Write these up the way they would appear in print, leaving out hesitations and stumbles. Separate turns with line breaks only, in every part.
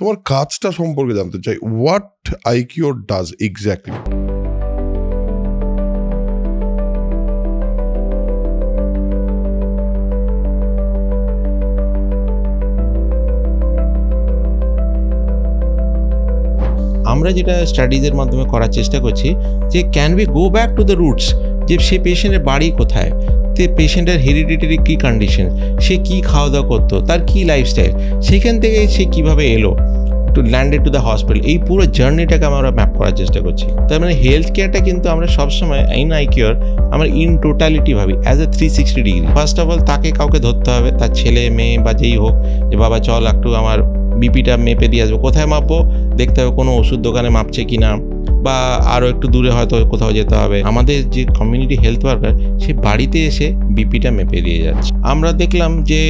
তোমার কাজটা সম্পর্কে জানতে চাই, হোয়াট আইকিওর ডাজ এক্স্যাক্টলি?
আমরা যেটা স্টাডিজের মাধ্যমে করার চেষ্টা করছি যে can we go back to the roots, যে সে পেশেন্টের বাড়ি কোথায়, তে পেশেন্টের হেরিডিটারি কী কন্ডিশন, সে কী খাওয়া দাওয়া করতো, তার কী লাইফস্টাইল, সেখান থেকে সে কীভাবে এলো to landed to the hospital, এই পুরো জার্নিটাকে আমরা ম্যাপ করার চেষ্টা করছি। তার মানে হেলথ কেয়ারটা কিন্তু আমরা সবসময় ইন আইকিওর আমরা ইন টোটালিটি ভাবি as a 360 degree. First of all তাকে কাউকে ধরতে হবে, তার ছেলে মেয়ে বা যেই হোক, যে বাবা চল একটু আমার বিপিটা মেপে দিয়ে আসবো। কোথায় মাপবো দেখতে হবে, কোনো ওষুধ দোকানে মাপছে কিনা, বা আরও একটু দূরে হয়তো কোথাও যেতে হবে। আমাদের যে কমিউনিটি হেলথ ওয়ার্কার সে বাড়িতে এসে বিপিটা মেপে দিয়ে যাচ্ছে। আমরা দেখলাম যে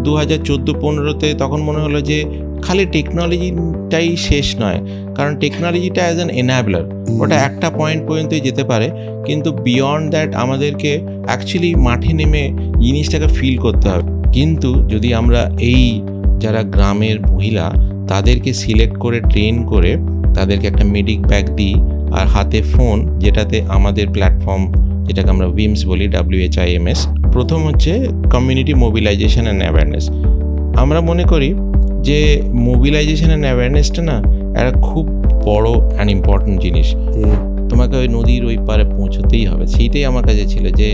2014-15-তে তখন মনে হলো যে খালি টেকনোলজিটাই শেষ নয়, কারণ টেকনোলজিটা অ্যাজ অ্যান এনাবলার, ওটা একটা পয়েন্ট পর্যন্তই যেতে পারে, কিন্তু বিয়ন্ড দ্যাট আমাদেরকে অ্যাকচুয়ালি মাঠে নেমে জিনিসটাকে ফিল করতে হবে। কিন্তু যদি আমরা এই যারা গ্রামের মহিলা তাদেরকে সিলেক্ট করে ট্রেন করে তাদেরকে একটা মেডিক ব্যাগ দিই আর হাতে ফোন, যেটাতে আমাদের প্ল্যাটফর্ম যেটাকে আমরা উইমস বলি, WHIMS। প্রথম হচ্ছে কমিউনিটি মোবিলাইজেশন অ্যান্ড অ্যাওয়ারনেস। আমরা মনে করি যে মোবিলাইজেশন অ্যান্ড অ্যাওয়ারনেসটা না একটা খুব বড় অ্যান্ড ইম্পর্টেন্ট জিনিস। তোমাকে ওই নদীর ওই পারে পৌঁছতেই হবে, সেইটাই আমার কাছে ছিল যে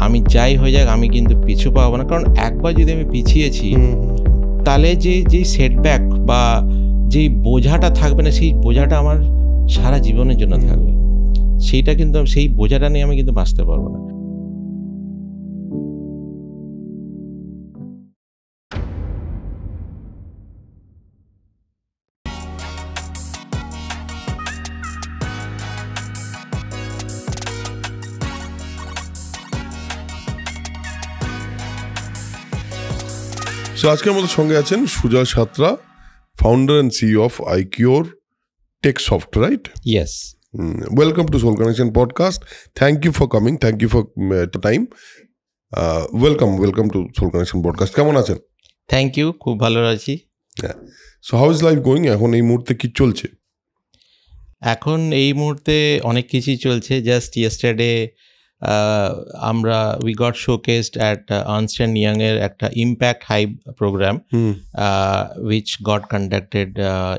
আমি যাই হয়ে যাক আমি কিন্তু পিছু পাবো না, কারণ একবার যদি আমি পিছিয়েছি তাহলে যেই সেটব্যাক বা যেই বোঝাটা থাকবে না, সেই বোঝাটা আমার সারা জীবনের জন্য থাকবে। সেইটা কিন্তু সেই বোঝাটা নিয়ে আমি কিন্তু বাঁচতে পারবো না।
সো আজকের মতো সঙ্গে আছেন Sujay Santra, founder and CEO of iKure Techsoft, right?
Yes.
Welcome to Soul Connection podcast. Thank you for coming, thank you for time. Welcome to Soul Connection podcast. কেমন আছেন?
থ্যাংক ইউ, খুব ভালো আছি।
So how is life going? এখন এই মুহূর্তে কি চলছে?
এখন এই মুহূর্তে অনেক কিছুই চলছে। জাস্ট ইয়েস্টারডে আমরা we got showcased at Ernst and Young এর একটা impact hive program which got conducted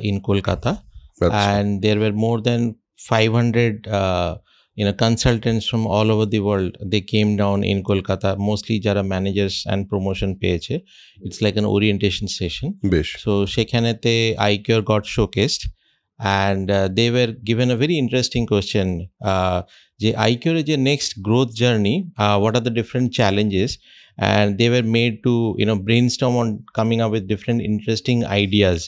in Kolkata. And there were more than 500 consultants from all over the world. They came down in Kolkata, mostly jara managers and promotion peyeche. It's like an orientation session. So shekhanete iCure got showcased, and they were given a very interesting question. যে iCure যে next growth journey, what are the different challenges, and they were made to brainstorm on coming up with different interesting ideas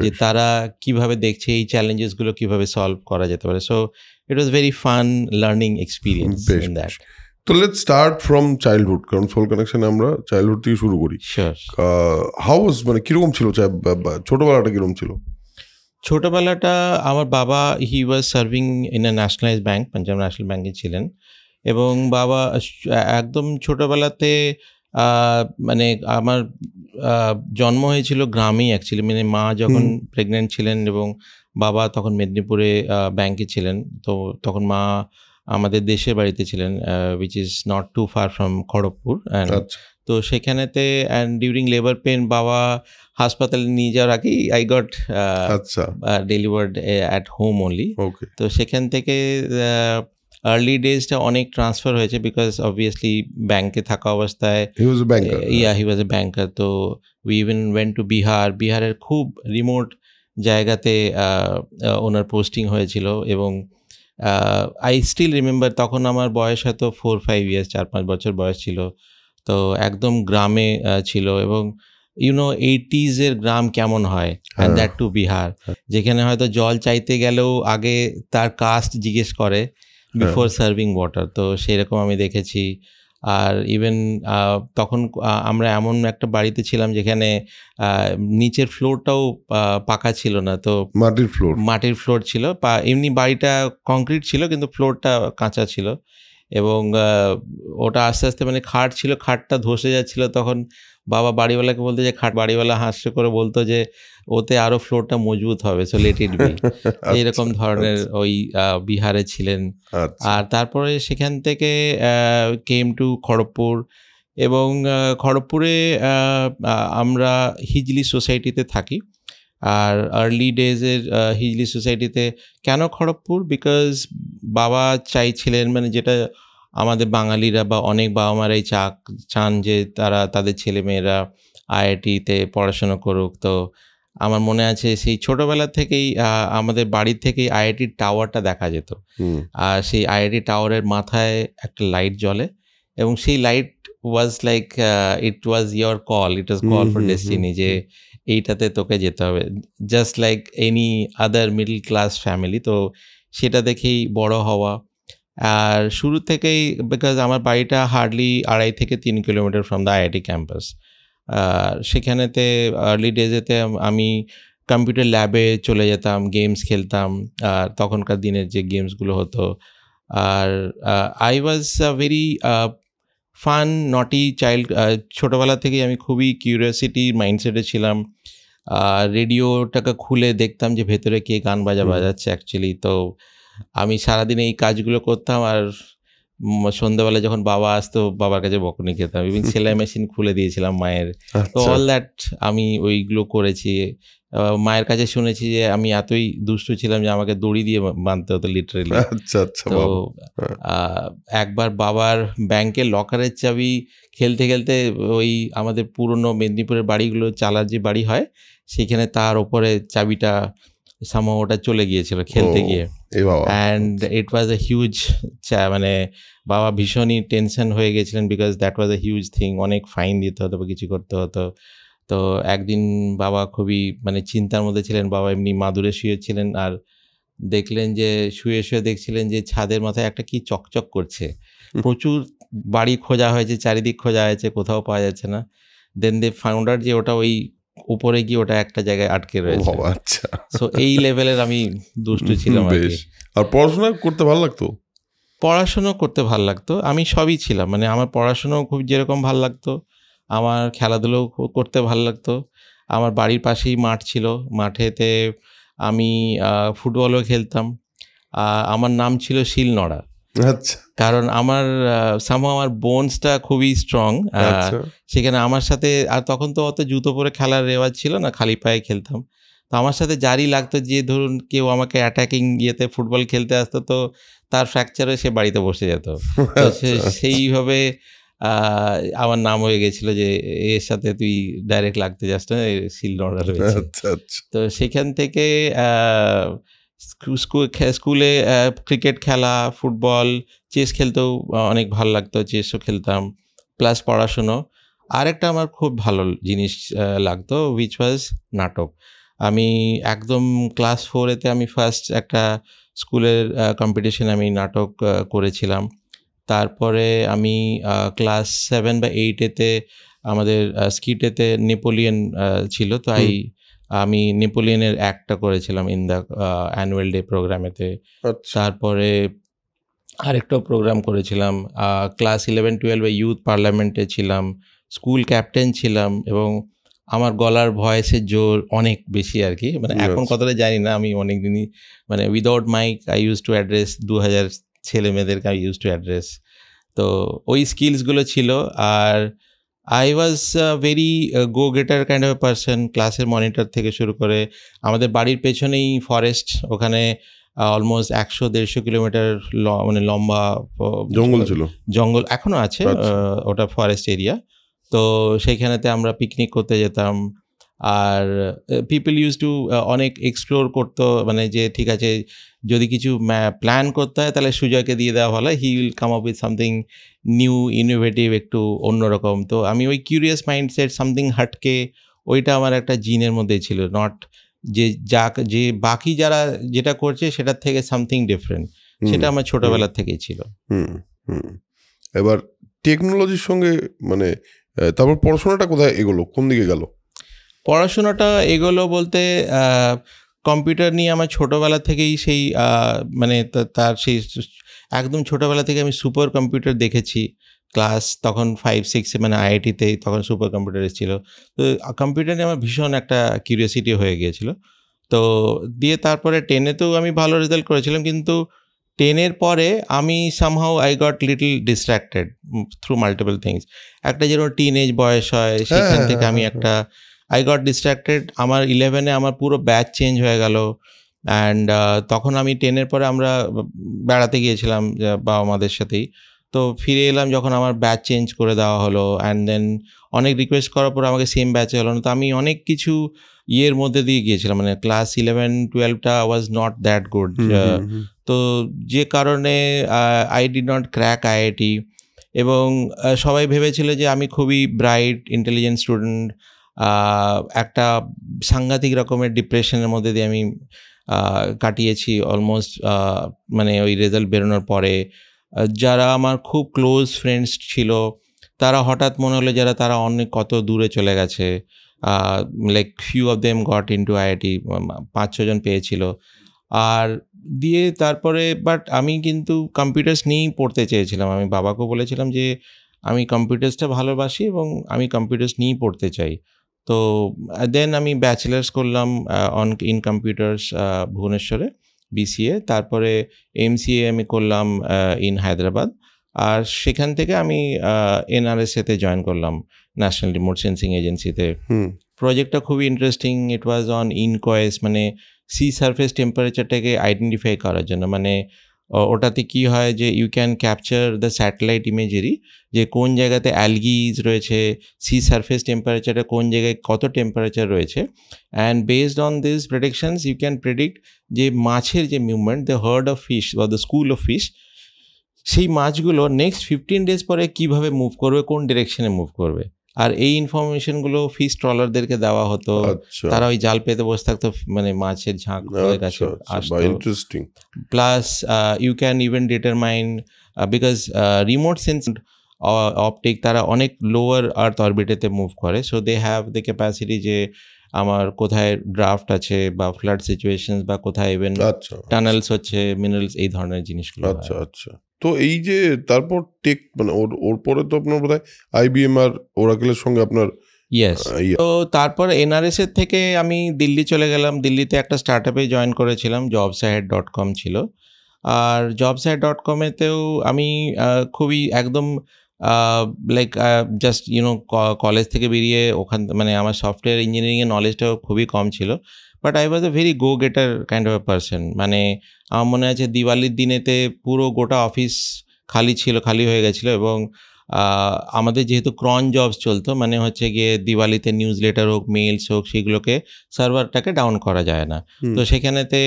যে তারা কিভাবে দেখছে এই challenges গুলো কিভাবে solve করা যেতে পারে। So it was very fun learning experience in that.
তো লেটস স্টার্ট ফ্রম চাইল্ডহুড, কারণ সোল কানেকশনে আমরা চাইল্ডহুড থেকে শুরু করি। হাউ ওয়াজ, মানে কিরকম ছিল ছোটবেলাটা, কিরকম ছিল?
ছোটোবেলাটা আমার বাবা he was serving in a nationalise bank, Punjab National ব্যাঙ্কে ছিলেন, এবং বাবা একদম ছোটোবেলাতে মানে আমার জন্ম হয়েছিল গ্রামেই অ্যাকচুয়ালি। মানে মা যখন প্রেগনেন্ট ছিলেন এবং বাবা তখন মেদিনীপুরে ব্যাঙ্কে ছিলেন, তো তখন মা আমাদের দেশের বাড়িতে ছিলেন, which is not too far from Kharagpur. তো সেখানেতে অ্যান্ড ডিউরিং লেবার পেন বাবা হাসপাতালে নিয়ে যাওয়ার আগেই I got delivered at home only. তো সেখান থেকে আর্লি ডেজটা অনেক ট্রান্সফার হয়েছে, বিকজ অবভিয়াসলি ব্যাংকে থাকা অবস্থায় হি ওয়াজ এ ব্যাংকার। তো উই ইভেন ওয়েন্ট টু বিহারের খুব রিমোট জায়গাতে ওনার পোস্টিং হয়েছিল, এবং আই স্টিল রিমেম্বার তখন আমার বয়স হয়তো 4-5 ইয়ার্স, 4-5 বছর বয়স ছিল। তো একদম গ্রামে ছিল, এবং 80s এর গ্রাম কেমন হয়, অ্যান্ড দ্যাট টু বিহার, যেখানে হয়তো জল চাইতে গেলেও আগে তার কাস্ট জিজ্ঞেস করে বিফোর সার্ভিং ওয়াটার। তো সেরকম আমি দেখেছি। আর ইভেন তখন আমরা এমন একটা বাড়িতে ছিলাম যেখানে নিচের ফ্লোরটাও পাকা ছিল না, তো মাটির ফ্লোর ছিল। এমনি বাড়িটা কংক্রিট ছিল কিন্তু ফ্লোরটা কাঁচা ছিল, এবং ওটা আস্তে আস্তে মানে খাট ছিল, খাটটা ধসে যাচ্ছিল। তখন বাবা বাড়িওয়ালাকে বলতো যে খাট, বাড়িওয়ালা হাস্য করে বলতো যে ওতে আরও ফ্লোরটা মজবুত হবে, সো লেট ইট বি। এইরকম ধরনের ওই বিহারে ছিলেন। আর তারপরে সেখান থেকে কেম টু খড়গপুর, এবং খড়গপুরে আমরা হিজলি সোসাইটিতে থাকি। আর আর্লি ডেজের হিজলি সোসাইটিতে কেন খড়গপুর, বিকজ বাবা চাইছিলেন, মানে যেটা আমাদের বাঙালিরা বা অনেক বাবা মারাই চান যে তারা তাদের ছেলেমেয়েরা আইআইটিতে পড়াশোনা করুক। তো আমার মনে আছে সেই ছোটোবেলা থেকেই আমাদের বাড়ির থেকেই আইআইটির টাওয়ারটা দেখা যেত। আর সেই আইআইটি টাওয়ারের মাথায় একটা লাইট জ্বলে, এবং সেই light was like it was your call, it was call for destiny, যে এইটাতে তোকে যেতে হবে, just like any other middle class family. তো সেটা দেখেই বড় হওয়া। আর শুরু থেকেই, বিকজ আমার বাড়িটা হার্ডলি 2.5 থেকে 3 kilometre from the IIT campus. সেখানেতে আর্লি ডেজেতে আমি কম্পিউটার ল্যাবে চলে যেতাম, গেমস খেলতাম, আর তখনকার দিনের যে গেমসগুলো হতো। আর I was a very fun naughty child. ছোটোবেলা থেকেই আমি খুবই কিউরিয়াসিটি মাইন্ডসেটে ছিলাম। রেডিওটাকে খুলে দেখতাম যে ভেতরে কে গান বাজাচ্ছে অ্যাকচুয়ালি। তো আমি সারাদিন এই কাজগুলো করতাম, আর সন্ধ্যাবেলা যখন বাবা আসতো বাবার কাছে বকুনি খেতাম। ইভেন সেলাই মেশিন খুলে দিয়েছিলাম মায়ের। তো অল দ্যাট আমি ওইগুলো করেছি। মায়ের কাছে শুনেছি যে আমি এতই দুষ্টু ছিলাম যে আমাকে দড়ি দিয়ে বাঁধতে হতো লিটারেলি। তো একবার বাবার ব্যাংকের লকারের চাবি খেলতে খেলতে, ওই আমাদের পুরনো মেদিনীপুরের বাড়িগুলো চালার যে বাড়ি হয়, সেখানে তার ওপরে চাবিটা সামহাও ওটা চলে গিয়েছিল খেলতে গিয়ে। And it was a huge, মানে বাবা ভীষণই টেনশন হয়ে গেছিলেন, because that was a huge thing. অনেক ফাইন দিতে হতো বা কিছু করতে হতো। তো একদিন বাবা খুবই মানে চিন্তার মধ্যে ছিলেন। বাবা এমনি মাদুরে শুয়েছিলেন, আর দেখলেন যে শুয়ে শুয়ে দেখছিলেন যে ছাদের মাথায় একটা কি চকচক করছে। প্রচুর বাড়ি খোঁজা হয়েছে, চারিদিক খোঁজা হয়েছে, কোথাও পাওয়া যাচ্ছে না। দেন দে ফাউন্ড আউট যে ওটা ওই উপরে গিয়ে ওটা একটা জায়গায় আটকে রয়েছে।
আচ্ছা,
সো এই লেভেলের আমি দুষ্টু ছিলাম আর কি।
আর পড়াশোনা করতে ভালো লাগতো?
পড়াশুনো করতে ভালো লাগতো, আমি সবই ছিলাম। মানে আমার পড়াশুনোও খুব যেরকম ভালো লাগতো, আমার খেলাধুলোও করতে ভালো লাগতো। আমার বাড়ির পাশেই মাঠ ছিল, মাঠেতে আমি ফুটবলও খেলতাম। আমার নাম ছিল শিলনোড়া।
আচ্ছা,
কারণ আমার সামহাও আমার বোনসটা খুবই স্ট্রং। সেখানে আমার সাথে, আর তখন তো অত জুতো পরে খেলার রেওয়াজ ছিল না, খালি পায়ে খেলতাম। তো আমার সাথে যারই লাগতো, যে ধরুন কেউ আমাকে অ্যাটাকিং ইয়েতে ফুটবল খেলতে আসতো, তো তার ফ্র্যাকচারে সে বাড়িতে বসে যেত। তো সেইভাবে আমার নাম হয়ে গেছিলো যে এর সাথে তুই ডাইরেক্ট লাগতে যাস না, শিলনোড়া রয়েছে। তো সেখান থেকে স্কুলে ক্রিকেট খেলা, ফুটবল, চেস খেলতেও অনেক ভালো লাগতো, চেসও খেলতাম, প্লাস পড়াশুনো। আরেকটা আমার খুব ভালো জিনিস লাগতো, উইচ ওয়াজ নাটক। আমি একদম ক্লাস 4-এতে আমি ফার্স্ট একটা স্কুলের কম্পিটিশনে আমি নাটক করেছিলাম। তারপরে আমি ক্লাস 7 বা 8-এতে আমাদের স্কিটেতে নেপোলিয়ন ছিল, তো আমি নেপোলিয়নের অ্যাক্টটা করেছিলাম ইন দ্য অ্যানুয়াল ডে প্রোগ্রামেতে। তারপরে আরেকটাও প্রোগ্রাম করেছিলাম। ক্লাস 11-12-এ ইউথ পার্লামেন্টে ছিলাম, স্কুল ক্যাপ্টেন ছিলাম, এবং আমার গলার ভয়েসের জোর অনেক বেশি আর কি। মানে এখন কতটা জানি না, আমি অনেক দিনই মানে without mic I use to address 2000 ছেলে মেয়েদেরকে আই ইউজ টু অ্যাড্রেস। তো ওই স্কিলসগুলো ছিল। আর I was very go getter kind of a person. ক্লাসের মনিটর থেকে শুরু করে, আমাদের বাড়ির পেছনেই ফরেস্ট, ওখানে অলমোস্ট 100-150 কিলোমিটার মানে লম্বা
জঙ্গল ছিল।
জঙ্গল এখনও আছে, ওটা ফরেস্ট এরিয়া। তো সেইখানেতে আমরা পিকনিক করতে যেতাম। আর পিপল ইউজ টু অনেক এক্সপ্লোর করতো, মানে যে ঠিক আছে যদি কিছু প্ল্যান করতে হয় তাহলে সুজয়কে দিয়ে দেওয়া ভালো, he will come up with something new, innovative, একটু অন্যরকম। তো আমি ওই কিউরিয়াস মাইন্ডসেট, সামথিং হাটকে, ওইটা আমার একটা জিনের মধ্যেই ছিল। নট যে বাকি যারা যেটা করছে সেটার থেকে সামথিং ডিফারেন্ট, সেটা আমার ছোটবেলা থেকেই ছিল।
এবার টেকনোলজির সঙ্গে মানে তারপর পড়াশোনাটা কোথায় এগোলো, কোন দিকে গেল?
পড়াশোনাটা এগোলো বলতে কম্পিউটার নিয়ে আমার ছোটোবেলা থেকেই সেই মানে তার সেই একদম ছোটোবেলা থেকে আমি সুপার কম্পিউটার দেখেছি। ক্লাস তখন 5-6 মানে আইআইটিতেই তখন সুপার কম্পিউটার এসেছিল। তো কম্পিউটার নিয়ে আমার ভীষণ একটা কিউরিওসিটি হয়ে গিয়েছিল। তো দিয়ে তারপরে 10এতেও আমি ভালো রেজাল্ট করেছিলাম, কিন্তু 10-এর পরে আমি somehow I got little distracted through multiple things. একটা যেরকম টিনেজ বয়স হয়, সেখান থেকে আমি একটা আই গট ডিস্ট্র্যাক্টেড। আমার 11-এ আমার পুরো ব্যাচ চেঞ্জ হয়ে গেল। অ্যান্ড তখন আমি 10-এর পরে আমরা বেড়াতে গিয়েছিলাম বাবা মাদের সাথেই। তো ফিরে এলাম যখন আমার ব্যাচ চেঞ্জ করে দেওয়া হলো, অ্যান্ড দেন অনেক রিকোয়েস্ট করার পর আমাকে সেম ব্যাচে হলো না। তো আমি অনেক কিছু ইয়ের মধ্যে দিয়ে গিয়েছিলাম, মানে ক্লাস 11-12টা ওয়াজ নট দ্যাট গুড। তো যে কারণে I did not crack IIT. এবং সবাই ভেবেছিল যে আমি খুবই ব্রাইট ইন্টেলিজেন্ট স্টুডেন্ট। একটা সাংঘাতিক রকমের ডিপ্রেশনের মধ্যে দিয়ে আমি কাটিয়েছি অলমোস্ট, মানে ওই রেজাল্ট বেরোনোর পরে। যারা আমার খুব ক্লোজ ফ্রেন্ডস ছিল তারা হঠাৎ মনে হলো তারা অনেক কত দূরে চলে গেছে। Like few of them goat into IIT, 5-6 জন পেয়েছিল। আর দিয়ে তারপরে বাট আমি কিন্তু কম্পিউটার্স নিয়েই পড়তে চেয়েছিলাম। আমি বাবাকেও বলেছিলাম যে আমি কম্পিউটার্সটা ভালোবাসি এবং আমি কম্পিউটার্স নিয়েই পড়তে চাই। তো দেন আমি ব্যাচেলার্স করলাম ইন কম্পিউটার্স ভুবনেশ্বরে, বিসিএ। তারপরে এমসিএ আমি করলাম ইন হায়দ্রাবাদ। আর সেখান থেকে আমি এনআরএসএতে জয়েন করলাম, ন্যাশনাল রিমোট সেন্সিং এজেন্সিতে। প্রজেক্টটা খুবই ইন্টারেস্টিং। ইট ওয়াজ অন ইনকোয়েস, মানে সি সারফেস টেম্পারেচারটাকে আইডেন্টিফাই করার জন্য। মানে ওটাতে কি হয় যে you can capture the satellite imagery, যে কোন জায়গাতে অ্যালগিজ রয়েছে, সি সারফেস টেম্পারেচারে কোন জায়গায় কত টেম্পারেচার রয়েছে। And based on this predictions you can predict যে মাছের যে movement, the herd of fish বা দ্য স্কুল অফ ফিশ, সেই মাছগুলো নেক্সট 15 ডেজ পরে কীভাবে মুভ করবে, কোন ডিরেকশনে মুভ করবে। আর এই ইনফরমেশনগুলো ফিশ ট্রলারদেরকে দেওয়া হতো। তারা ওই জাল পেতে বসে থাকতো, মানে মাছের ঝাঁক কাছে আসতো। Plus you can even determine, because remote sense optic তারা অনেক লোয়ার আর্থ অরবিটেতে মুভ করে, so they have the capacity যে আমার কোথায় ড্রাফট আছে বা ফ্লাড সিচুয়েশনস বা কোথায় ইভেন টানেলস হচ্ছে, মিনারেলস, এই ধরনের জিনিসগুলো।
আচ্ছা আচ্ছা। তো এই যে তারপর টেক, মানে ওর পরে তো আপনার বোধহয় আইবিএম আর ওরাকেলের সঙ্গে আপনার।
ইয়েস। তো তারপর এনআরএসের থেকে আমি দিল্লি চলে গেলাম। দিল্লিতে একটা স্টার্ট আপে জয়েন করেছিলাম, jobsahead.com ছিল। আর jobsahead.com-এতেও আমি খুবই একদম লাইক জাস্ট কলেজ থেকে বেরিয়ে ওখান, মানে আমার সফটওয়্যার ইঞ্জিনিয়ারিংয়ের নলেজটাও খুবই কম ছিল। But I was a very go getter kind of a person. মানে আমার মনে আছে দিওয়ালির দিনেতে পুরো গোটা অফিস খালি হয়ে গেছিলো। এবং আমাদের যেহেতু ক্রন জবস চলতো, মানে হচ্ছে গিয়ে দিওয়ালিতে নিউজ লেটার হোক, মেলস হোক, সেগুলোকে সার্ভারটাকে ডাউন করা যায় না। তো সেখানেতে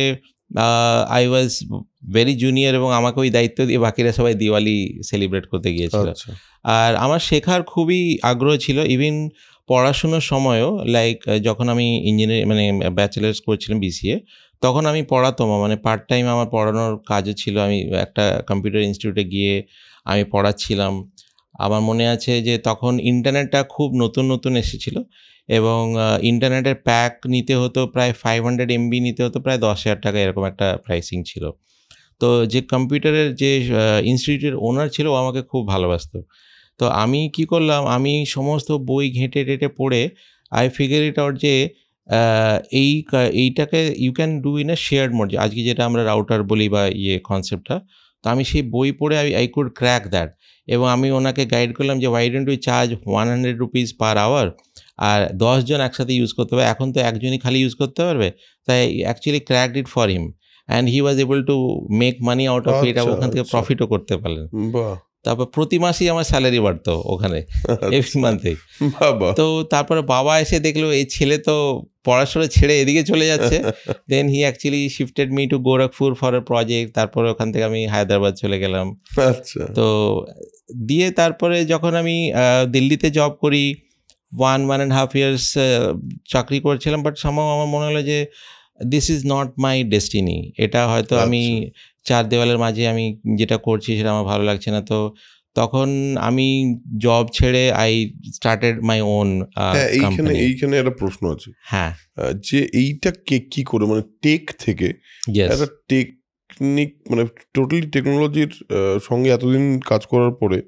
আই ওয়াজ ভেরি জুনিয়র এবং আমাকে ওই দায়িত্ব দিয়ে বাকিরা সবাই দিওয়ালি সেলিব্রেট করতে গিয়েছিল। আর আমার শেখার খুবই আগ্রহ ছিল, ইভেন পড়াশুনোর সময়ও। লাইক যখন আমি ইঞ্জিনিয়ারিং মানে ব্যাচেলার্স করছিলাম বিসিএ, তখন আমি পড়াতাম, মানে পার্ট টাইম আমার পড়ানোর কাজও ছিল। আমি একটা কম্পিউটার ইনস্টিটিউটে গিয়ে আমি পড়াচ্ছিলাম। আমার মনে আছে যে তখন ইন্টারনেটটা খুব নতুন এসেছিলো এবং ইন্টারনেটের প্যাক নিতে হতো প্রায় 500 MB নিতে হতো প্রায় 10,000 টাকা, এরকম একটা প্রাইসিং ছিল। তো যে কম্পিউটারের যে ইনস্টিটিউটের ওনার ছিল ও আমাকে খুব ভালোবাসতো। তো আমি কি করলাম, আমি সমস্ত বই ঘেঁটে পড়ে আই ফিগার ইট আউট যে এইটাকে you can do in a shared mode, আজকে যেটা আমরা রাউটার বলি বা কনসেপ্টটা। তো আমি সেই বই পড়ে আই কুড ক্র্যাক দ্যাট। এবং আমি ওনাকে গাইড করলাম যে why don't we charge 100 rupees per hour, আর 10 জন একসাথে ইউজ করতে হবে। এখন তো একজনই খালি ইউজ করতে পারবে। তাই actually cracked it for him and he was able to make money out of it, ওখান থেকে প্রফিটও করতে পারলেন। তারপর প্রতি মাসেই আমার স্যালারি বাড়তো ওখানে, এভরি মান্থে। তো তারপরে বাবা এসে দেখলো এই ছেলে তো পড়াশোনা ছেড়ে এদিকে চলে যাচ্ছে। Then he actually shifted me to Gorakhpur for a project. তারপরে ওখান থেকে আমি হায়দ্রাবাদ চলে গেলাম। তো দিয়ে তারপরে যখন আমি দিল্লিতে জব করি, 1.5 years চাকরি করছিলাম, বাট সামহাও আমার মনে হলো যে this is not my destiny. এটা হয়তো আমি চার দেওয়ালের মাঝে আমি যেটা করছি সেটা আমার ভালো লাগছে না। তো তখন আমি জব ছেড়ে I started my own company.
এইখানে একটা প্রশ্ন আছে,
হ্যাঁ,
যে এইটা কি করে, মানে টেক থেকে একটা টেকনিক, মানে টোটালি টেকনোলজির সঙ্গে এতদিন কাজ করার পরে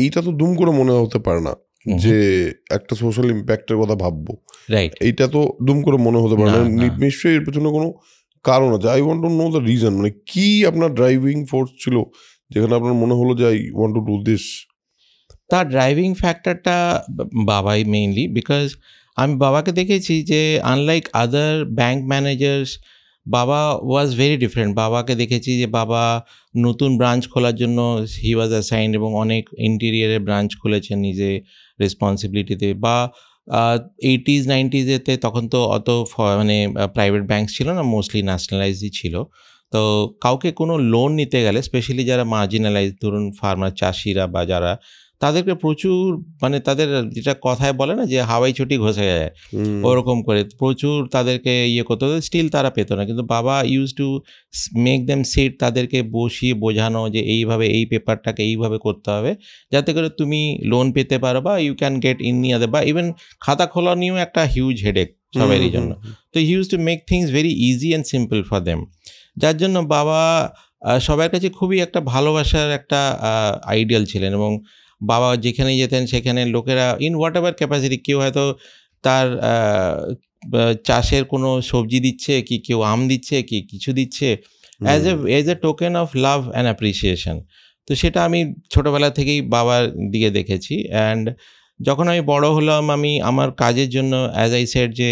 এইটা তো দুম করে মনে হতে পারে না যে একটা সোশ্যাল ইম্প্যাক্টের কথা ভাববো,
রাইট,
এইটা তো দুম করে মনে হতে পারে না,
না।
নিশ্চয়ই এর পেছনে কোনো কারণ আছে। I want to know the reason, মানে কি আপনার ড্রাইভিং ফোর্স ছিল যেখানে আপনার মনে হলো যে I want to do this?
তার ড্রাইভিং ফ্যাক্টরটা বাবাই মেইনলি, বিকজ আমি বাবাকে দেখেছি যে আনলাইক আদার ব্যাংক ম্যানেজার্স, বাবা ওয়াজ ভেরি ডিফারেন্ট। বাবাকে দেখেছি যে বাবা নতুন ব্রাঞ্চ খোলার জন্য হি ওয়াজ অ্যাসাইন্ড এবং অনেক ইন্টেরিয়ারে ব্রাঞ্চ খুলেছেন নিজে রেসপন্সিবিলিটিতে। বা 80s 90s তখন তো অত মানে প্রাইভেট ব্যাংক ছিল না, মোস্টলি ন্যাশনালাইজই ছিল। তো কাউকে কোনো লোন নিতে গেলে স্পেশালি যারা মার্জিনালাইজ, ধরুন ফার্মার, চাষিরা বা যারা, তাদেরকে প্রচুর, মানে তাদের যেটা কথায় বলে না যে হাওয়াই ছুটি ঘষে যায়, ওরকম করে প্রচুর তাদেরকে ইয়ে করতে হতো, স্টিল তারা পেতো না। কিন্তু বাবা use to make them sit, তাদেরকে বসিয়ে বোঝানো যে এইভাবে এই পেপারটাকে এইভাবে করতে হবে যাতে করে তুমি লোন পেতে পারো, বা you can get in other, বা ইভেন খাতা খোলা নিয়েও একটা হিউজ হেডেক সবারই জন্য। তো he use to make things very easy and simple for them, যার জন্য বাবা সবার কাছে খুবই একটা ভালোবাসার একটা আইডিয়াল ছিলেন। এবং বাবা যেখানে যেতেন সেখানে লোকেরা ইন হোয়াট এভার ক্যাপাসিটি, কেউ হয়তো তার চাষের কোনো সবজি দিচ্ছে, কি কেউ আম দিচ্ছে, কি কিছু দিচ্ছে, as a token of love and appreciation. তো সেটা আমি ছোটোবেলা থেকেই বাবার দিকে দেখেছি। অ্যান্ড যখন আমি বড় হলাম, আমি আমার কাজের জন্য অ্যাজ আই সেড যে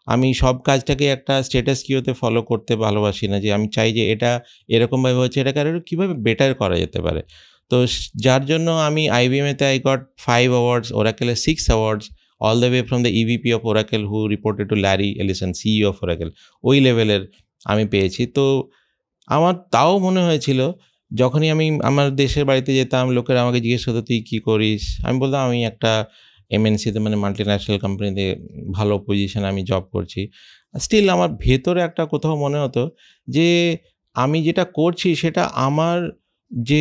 আমি সব কাজটাকে একটা স্ট্যাটাস কিওতে ফলো করতে ভালোবাসি না, যে আমি চাই যে এটা এরকমভাবে হচ্ছে, এটাকে আরও কীভাবে বেটার করা যেতে পারে। তো যার জন্য আমি IBM-এতে আই গট 5 অ্যাওয়ার্ডস, ওরাকেলে 6 awards, all the way from the EVP of Oracle who reported to Larry Ellison, CEO of Oracle, ওই লেভেলের আমি পেয়েছি। তো আমার তাও মনে হয়েছিল যখনই আমি আমার দেশের বাড়িতে যেতাম, লোকেরা আমাকে জিজ্ঞেস করতো তুই কী করিস, আমি বলতাম আমি একটা MNC-তে, মানে মাল্টি ন্যাশনাল কোম্পানিতে ভালো পজিশনে আমি জব করছি। স্টিল আমার ভেতরে একটা কোথাও মনে হতো যে আমি যেটা করছি সেটা আমার যে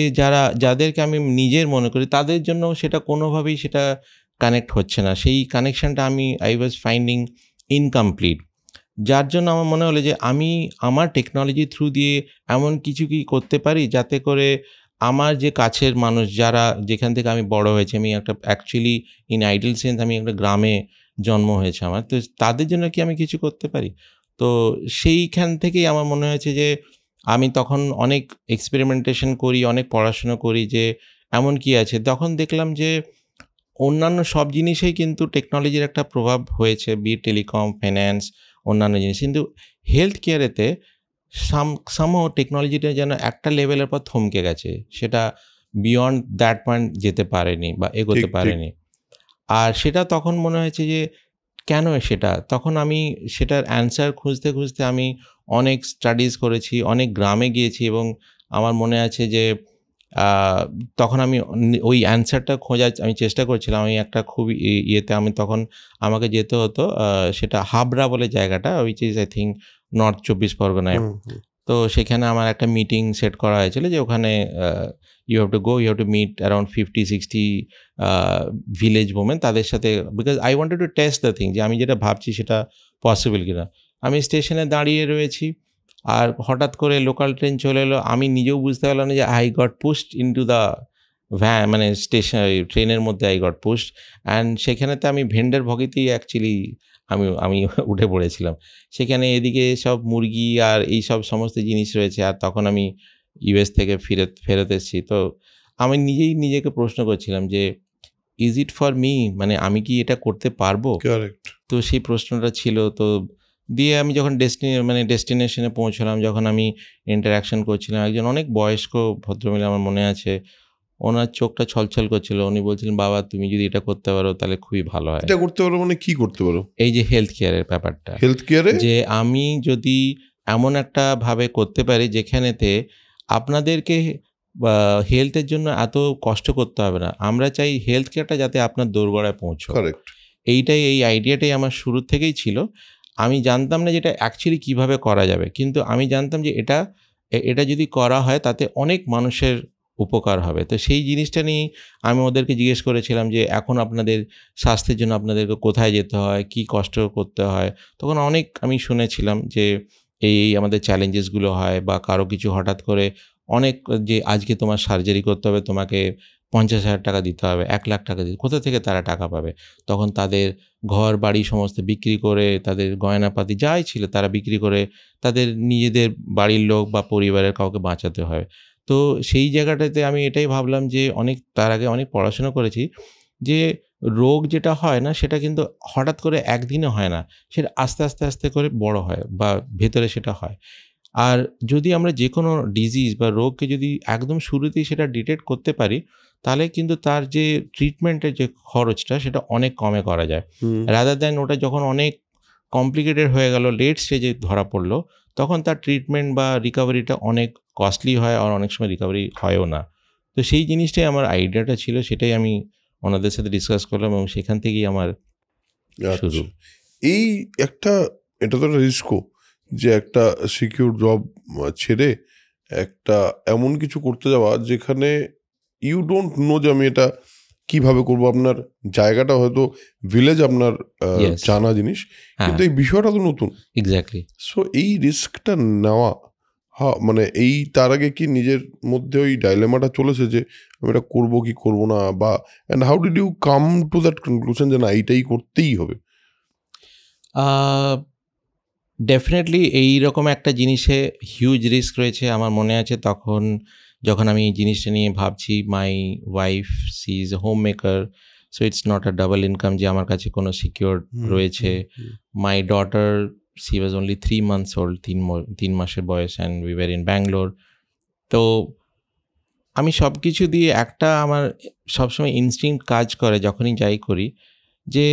যাদেরকে আমি নিজের মনে করি তাদের জন্য সেটা কোনোভাবেই সেটা কানেক্ট হচ্ছে না। সেই কানেকশানটা আই ওয়াজ ফাইন্ডিং ইনকমপ্লিট। যার জন্য আমার মনে হলো যে আমি আমার টেকনোলজি থ্রু দিয়ে এমন কিছু কি করতে পারি যাতে করে আমার যে কাছের মানুষ, যারা যেখান থেকে আমি বড় হয়েছি, আমি একটা অ্যাকচুয়ালি ইন আইডিয়াল সেন্স আমি একটা গ্রামে জন্ম হয়েছে আমার, তো তাদের জন্য কি আমি কিছু করতে পারি? তো সেইখান থেকেই আমার মনে হয়েছে যে আমি তখন অনেক এক্সপেরিমেন্টেশন করি, অনেক পড়াশুনো করি যে এমন কি আছে। তখন দেখলাম যে অন্যান্য সব জিনিসেই কিন্তু টেকনোলজির একটা প্রভাব হয়েছে, বি টেলিকম, ফাইন্যান্স, অন্যান্য জিনিস। কিন্তু হেলথ কেয়ারেতে সামহাউ টেকনোলজিটা যেন একটা লেভেলের পর থমকে গেছে, সেটা বিয়ন্ড দ্যাট পয়েন্ট যেতে পারেনি বা এগোতে পারেনি। আর সেটা তখন মনে হয়েছে যে কেন সেটা? তখন আমি সেটার অ্যান্সার খুঁজতে খুঁজতে আমি অনেক স্টাডিজ করেছি, অনেক গ্রামে গিয়েছি, এবং আমার মনে আছে যে তখন আমি ওই অ্যান্সারটা খোঁজার আমি চেষ্টা করছিলাম। আমি একটা খুবই ইয়েতে আমি তখন আমাকে যেতে হতো, সেটা হাবড়া বলে জায়গাটা, which is I think north 24 পরগনায়। তো সেখানে আমার একটা মিটিং সেট করা হয়েছিল যে ওখানে you have to meet around 50-60 village women, তাদের সাথে, because I wanted to test the thing যে আমি যেটা ভাবছি সেটা পসিবল কিনা। আমি স্টেশনে দাঁড়িয়ে রয়েছি আর হঠাৎ করে লোকাল ট্রেন চলে এলো, আমি নিজেও বুঝতে পারলাম না যে I got pushed into the van, মানে স্টেশন ট্রেনের মধ্যে আই গট পুশড। অ্যান্ড সেখানেতে আমি ভেন্ডার ভগিতেই অ্যাকচুয়ালি আমি উঠে পড়েছিলাম। সেখানে এদিকে সব মুরগি আর এই সব সমস্ত জিনিস রয়েছে, আর তখন আমি US থেকে ফেরত এসেছি। তো আমি নিজেকে প্রশ্ন করছিলাম যে ইজ ইট ফর মি, মানে আমি কি এটা করতে পারবো? তো সেই প্রশ্নটা ছিল। তো দিয়ে আমি যখন ডেস্টিনেশনে পৌঁছলাম, যখন আমি ইন্টারাকশন করছিলাম, একজন অনেক বয়স্ক ভদ্রমহিলা, আমার মনে আছে, ওনার চোখটা ছলছল করছিল। উনি বলছিলেন, বাবা তুমি যদি এটা করতে পারো তাহলে খুবই ভালো হয়।
এটা করতে পারো মানে কি করতে পারো? এই
যে হেলথ কেয়ারের ব্যাপারটা,
হেলথ কেয়ারে
যে আমি যদি এমন একটা ভাবে করতে পারি যেখানেতে আপনাদেরকে হেলথের জন্য এত কষ্ট করতে হবে না, আমরা চাই হেলথ কেয়ারটা যাতে আপনার দোরগোড়ায় পৌঁছয়।
কারেক্ট।
এই আইডিয়াটাই আমার শুরু থেকেই ছিল। আমি জানতাম না যে এটা অ্যাকচুয়ালি কীভাবে করা যাবে, কিন্তু আমি জানতাম যে এটা যদি করা হয় তাতে অনেক মানুষের উপকার হবে। তো সেই জিনিসটা নিয়েই আমি ওদেরকে জিজ্ঞেস করেছিলাম যে এখন আপনাদের স্বাস্থ্যের জন্য আপনাদেরকে কোথায় যেতে হয়, কী কষ্ট করতে হয়। তখন অনেক আমি শুনেছিলাম যে এই আমাদের চ্যালেঞ্জেসগুলো হয়, বা কারো কিছু হঠাৎ করে অনেক, যে আজকে তোমার সার্জারি করতে হবে, তোমাকে 50,000 টাকা দিতে হবে, 1 লাখ টাকা দিতে, কোথা থেকে তারা টাকা পাবে? তখন তাদের ঘর বাড়ি সমস্ত বিক্রি করে, তাদের গয়নাপাতি যাই ছিল তারা বিক্রি করে তাদের নিজেদের বাড়ির লোক বা পরিবারের কাউকে বাঁচাতে হয়। তো সেই জায়গাটাতে আমি এটাই ভাবলাম যে তার আগে অনেক পড়াশোনা করেছি যে রোগ যেটা হয় না সেটা কিন্তু হঠাৎ করে একদিনে হয় না, সেটা আস্তে আস্তে আস্তে করে বড় হয় বা ভেতরে সেটা হয়। আর যদি আমরা যে কোনো ডিজিজ বা রোগকে যদি একদম শুরুতেই সেটা ডিটেক্ট করতে পারি, তাহলে কিন্তু তার যে ট্রিটমেন্টের যে খরচটা সেটা অনেক কমে করা যায়, রাদার দ্যান ওটা যখন অনেক কমপ্লিকেটেড হয়ে গেল, লেট স্টেজে ধরা পড়লো, তখন তার ট্রিটমেন্ট বা রিকভারিটা অনেক কস্টলি হয়, আর অনেক সময় রিকভারি হয়ও না। তো সেই জিনিসটাই আমার আইডিয়াটা ছিল, সেটাই আমি ওনাদের সাথে ডিসকাস করলাম এবং সেখান থেকেই আমার শুরু।
এই এটা তো একটা রিস্কও যে একটা সিকিউর জব ছেড়ে একটা এমন কিছু করতে যাওয়া যেখানে ইউ ডোন্ট নো যে আমি এটা কিভাবে করব। আপনার জায়গাটা হয়তো ভিলেজ, আপনার জানা জিনিস, কিন্তু এই বিষয়টা তো নতুন।
এক্স্যাক্টলি।
সো এই রিস্কটা নেওয়া, মানে এই তার আগে কি নিজের মধ্যে ওই ডাইলেমাটা চলেছে যে আমি এটা করবো কি করবো না, বা and how did you come to that conclusion যে না এইটাই করতেই হবে?
ডেফিনেটলি এইরকম একটা জিনিসে হিউজ রিস্ক রয়েছে। আমার মনে আছে তখন যখন আমি এই জিনিসটা নিয়ে ভাবছি, my wife she is a homemaker, so it's not a double income যে আমার কাছে কোনো সিকিউর রয়েছে। My daughter, she was only 3 months old, 3 মাসের বয়স, and we were in Bangalore. তো আমি সব কিছু দিয়ে একটা আমার সবসময় ইনস্টিংক্ট কাজ করে যখনই যাই করি যে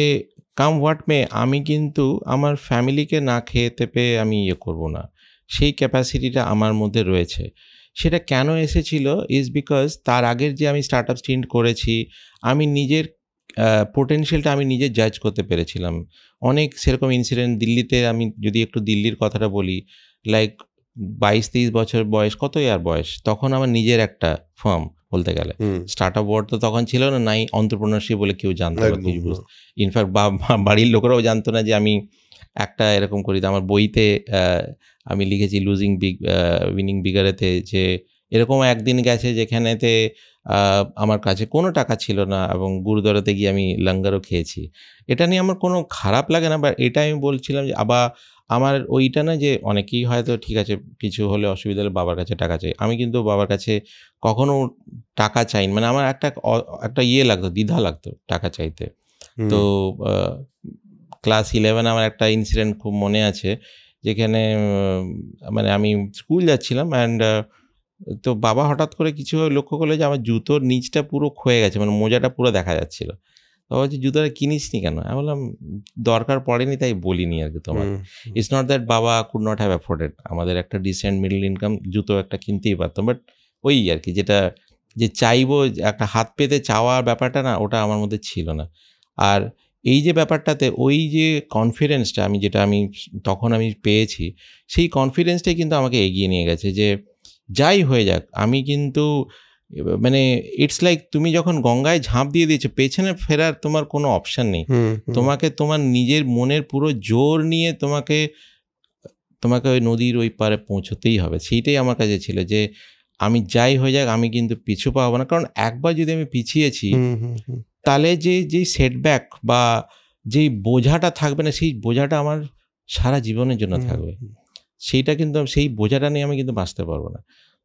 কাম হোয়াট মে, আমি কিন্তু আমার ফ্যামিলিকে না খেতে পেয়ে আমি করবো না, সেই ক্যাপাসিটিটা আমার মধ্যে রয়েছে। সেটা কেন এসেছিল ইজ বিকজ তার আগের যে আমি স্টার্ট আপ স্টিন্ট করেছি, আমি নিজের পোটেনশিয়ালটা আমি নিজে জাজ করতে পেরেছিলাম। অনেক সেরকম ইনসিডেন্ট দিল্লিতে, আমি যদি একটু দিল্লির কথাটা বলি, লাইক 22-23 বছর বয়স, কত ইয়ার বয়স, তখন আমার নিজের একটা ফার্ম বলতে গেলে, স্টার্ট আপ ওয়ার্ড তো তখন ছিল না, নাই এন্টারপ্রেনারশিপ বলে কেউ জানতো না কিছু বুঝতো। ইনফ্যাক্ট বাড়ির লোকেরাও জানতো না যে আমি একটা এরকম করি। আমার বইতে আমি লিখেছি উইনিং বিগারেতে যে এরকম একদিন গেছে যেখানেতে আমার কাছে কোনো টাকা ছিল না এবং গুরুদ্বারাতে গিয়ে আমি লঙ্গারও খেয়েছি। এটা নিয়ে আমার কোনো খারাপ লাগে না, বাট এটা আমি বলছিলাম যে আবার আমার ওইটা না যে অনেকেই হয়তো ঠিক আছে কিছু হলে অসুবিধা হলে বাবার কাছে টাকা চাই, আমি কিন্তু বাবার কাছে কখনো টাকা চাইনি। মানে আমার একটা লাগতো, দ্বিধা লাগতো টাকা চাইতে। তো ক্লাস 11 আমার একটা ইনসিডেন্ট খুব মনে আছে, যেখানে মানে আমি স্কুল যাচ্ছিলাম, অ্যান্ড তো বাবা হঠাৎ করে কিছু লক্ষ্য করলো যে আমার জুতোর নিচটা পুরো ক্ষয়ে গেছে, মানে মোজাটা পুরো দেখা যাচ্ছিল। বাবা বলছে জুতোটা কিনিস নি কেন? আমি বললাম দরকার পড়েনি তাই বলিনি আর কি তোমার। ইটস নট দ্যাট বাবা কুড নট হ্যাভ অ্যাফোর্ডেড, আমাদের একটা ডিসেন্ট মিডল ইনকাম, জুতো একটা কিনতেই পারতাম, বাট ওই আর কি যেটা যে চাইবো একটা হাত পেতে চাওয়ার ব্যাপারটা না, ওটা আমার মধ্যে ছিল না। আর এই যে ব্যাপারটাতে ওই যে কনফিডেন্সটা আমি তখন আমি পেয়েছি, সেই কনফিডেন্সটাই কিন্তু আমাকে এগিয়ে নিয়ে গেছে যে যাই হয়ে যাক আমি কিন্তু মানে ইটস লাইক তুমি যখন গঙ্গায় ঝাঁপ দিয়ে দিয়েছো, পেছনে ফেরার তোমার কোনো অপশান নেই। তোমাকে তোমার নিজের মনের পুরো জোর নিয়ে তোমাকে ওই নদীর ওই পারে পৌঁছতেই হবে। সেইটাই আমার কাছে ছিল যে আমি যাই হয়ে যাক আমি কিন্তু পিছু পাবো না, কারণ একবার যদি আমি পিছিয়েছি তাহলে যে সেটব্যাক বা যেই বোঝাটা থাকবে না, সেই বোঝাটা আমার সারা জীবনের জন্য থাকবে। সেইটা কিন্তু সেই বোঝাটা নিয়ে আমি কিন্তু বাঁচতে পারবো না।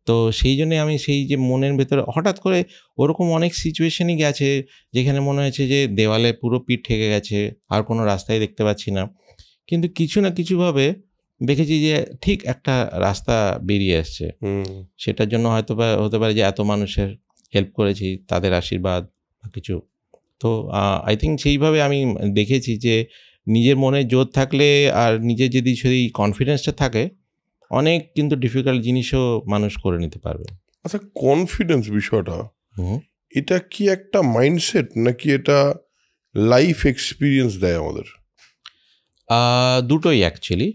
তো সেই জন্যে আমি সেই যে মনের ভেতরে হঠাৎ করে ওরকম অনেক সিচুয়েশনই গেছে যেখানে মনে হয়েছে যে দেওয়ালে পুরো পিঠ ঠেকে গেছে, আর কোনো রাস্তায় দেখতে পাচ্ছি না, কিন্তু কিছু না কিছুভাবে দেখেছি যে ঠিক একটা রাস্তা বেরিয়ে আসছে। সেটার জন্য হয়তো বা হতে পারে যে এত মানুষের হেল্প করেছি, তাদের আশীর্বাদ বা কিছু। তো আই থিঙ্ক সেইভাবে আমি দেখেছি যে নিজের মনে জোর থাকলে আর নিজের যদি সেই কনফিডেন্সটা থাকে, অনেক কিন্তু ডিফিকাল্ট জিনিসও মানুষ করে নিতে পারবে।
আচ্ছা, কনফিডেন্স বিষয়টা এটা কি একটা মাইন্ডসেট নাকি এটা লাইফ এক্সপিরিয়েন্স দেয় আমাদের?
দুটোই অ্যাকচুয়ালি।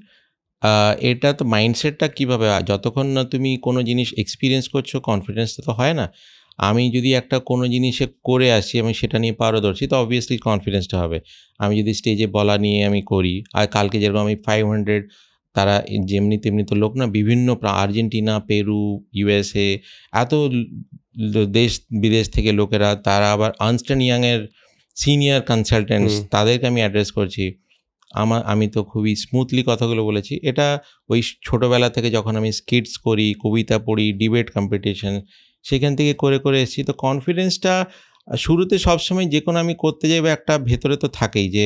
এটা তো মাইন্ডসেটটা কীভাবে, যতক্ষণ না তুমি কোনো জিনিস এক্সপিরিয়েন্স করছো কনফিডেন্সটা তো হয় না। আমি যদি একটা কোনো জিনিসে করে আসি, আমি সেটা নিয়ে পারদর্শী, তো অবভিয়াসলি কনফিডেন্সটা হবে। আমি যদি স্টেজে বলা নিয়ে আমি করি, আর কালকে যেরকম আমি 500, তারা যেমনি তেমনি তো লোক না, বিভিন্ন আর্জেন্টিনা, পেরু, USA, এত দেশ বিদেশ থেকে লোকেরা, তারা আবার আর্নস্ট অ্যান্ড ইয়াংয়ের সিনিয়র কনসালটেন্টস, তাদেরকে আমি অ্যাড্রেস করছি। আমি তো খুবই স্মুথলি কথাগুলো বলেছি। এটা ওই ছোটোবেলা থেকে যখন আমি স্কিটস করি, কবিতা পড়ি, ডিবেট কম্পিটিশন, সেখান থেকে করে করে এসেছি। তো কনফিডেন্সটা শুরুতে সবসময় যে কোনো আমি করতে যাই বা একটা ভেতরে তো থাকেই যে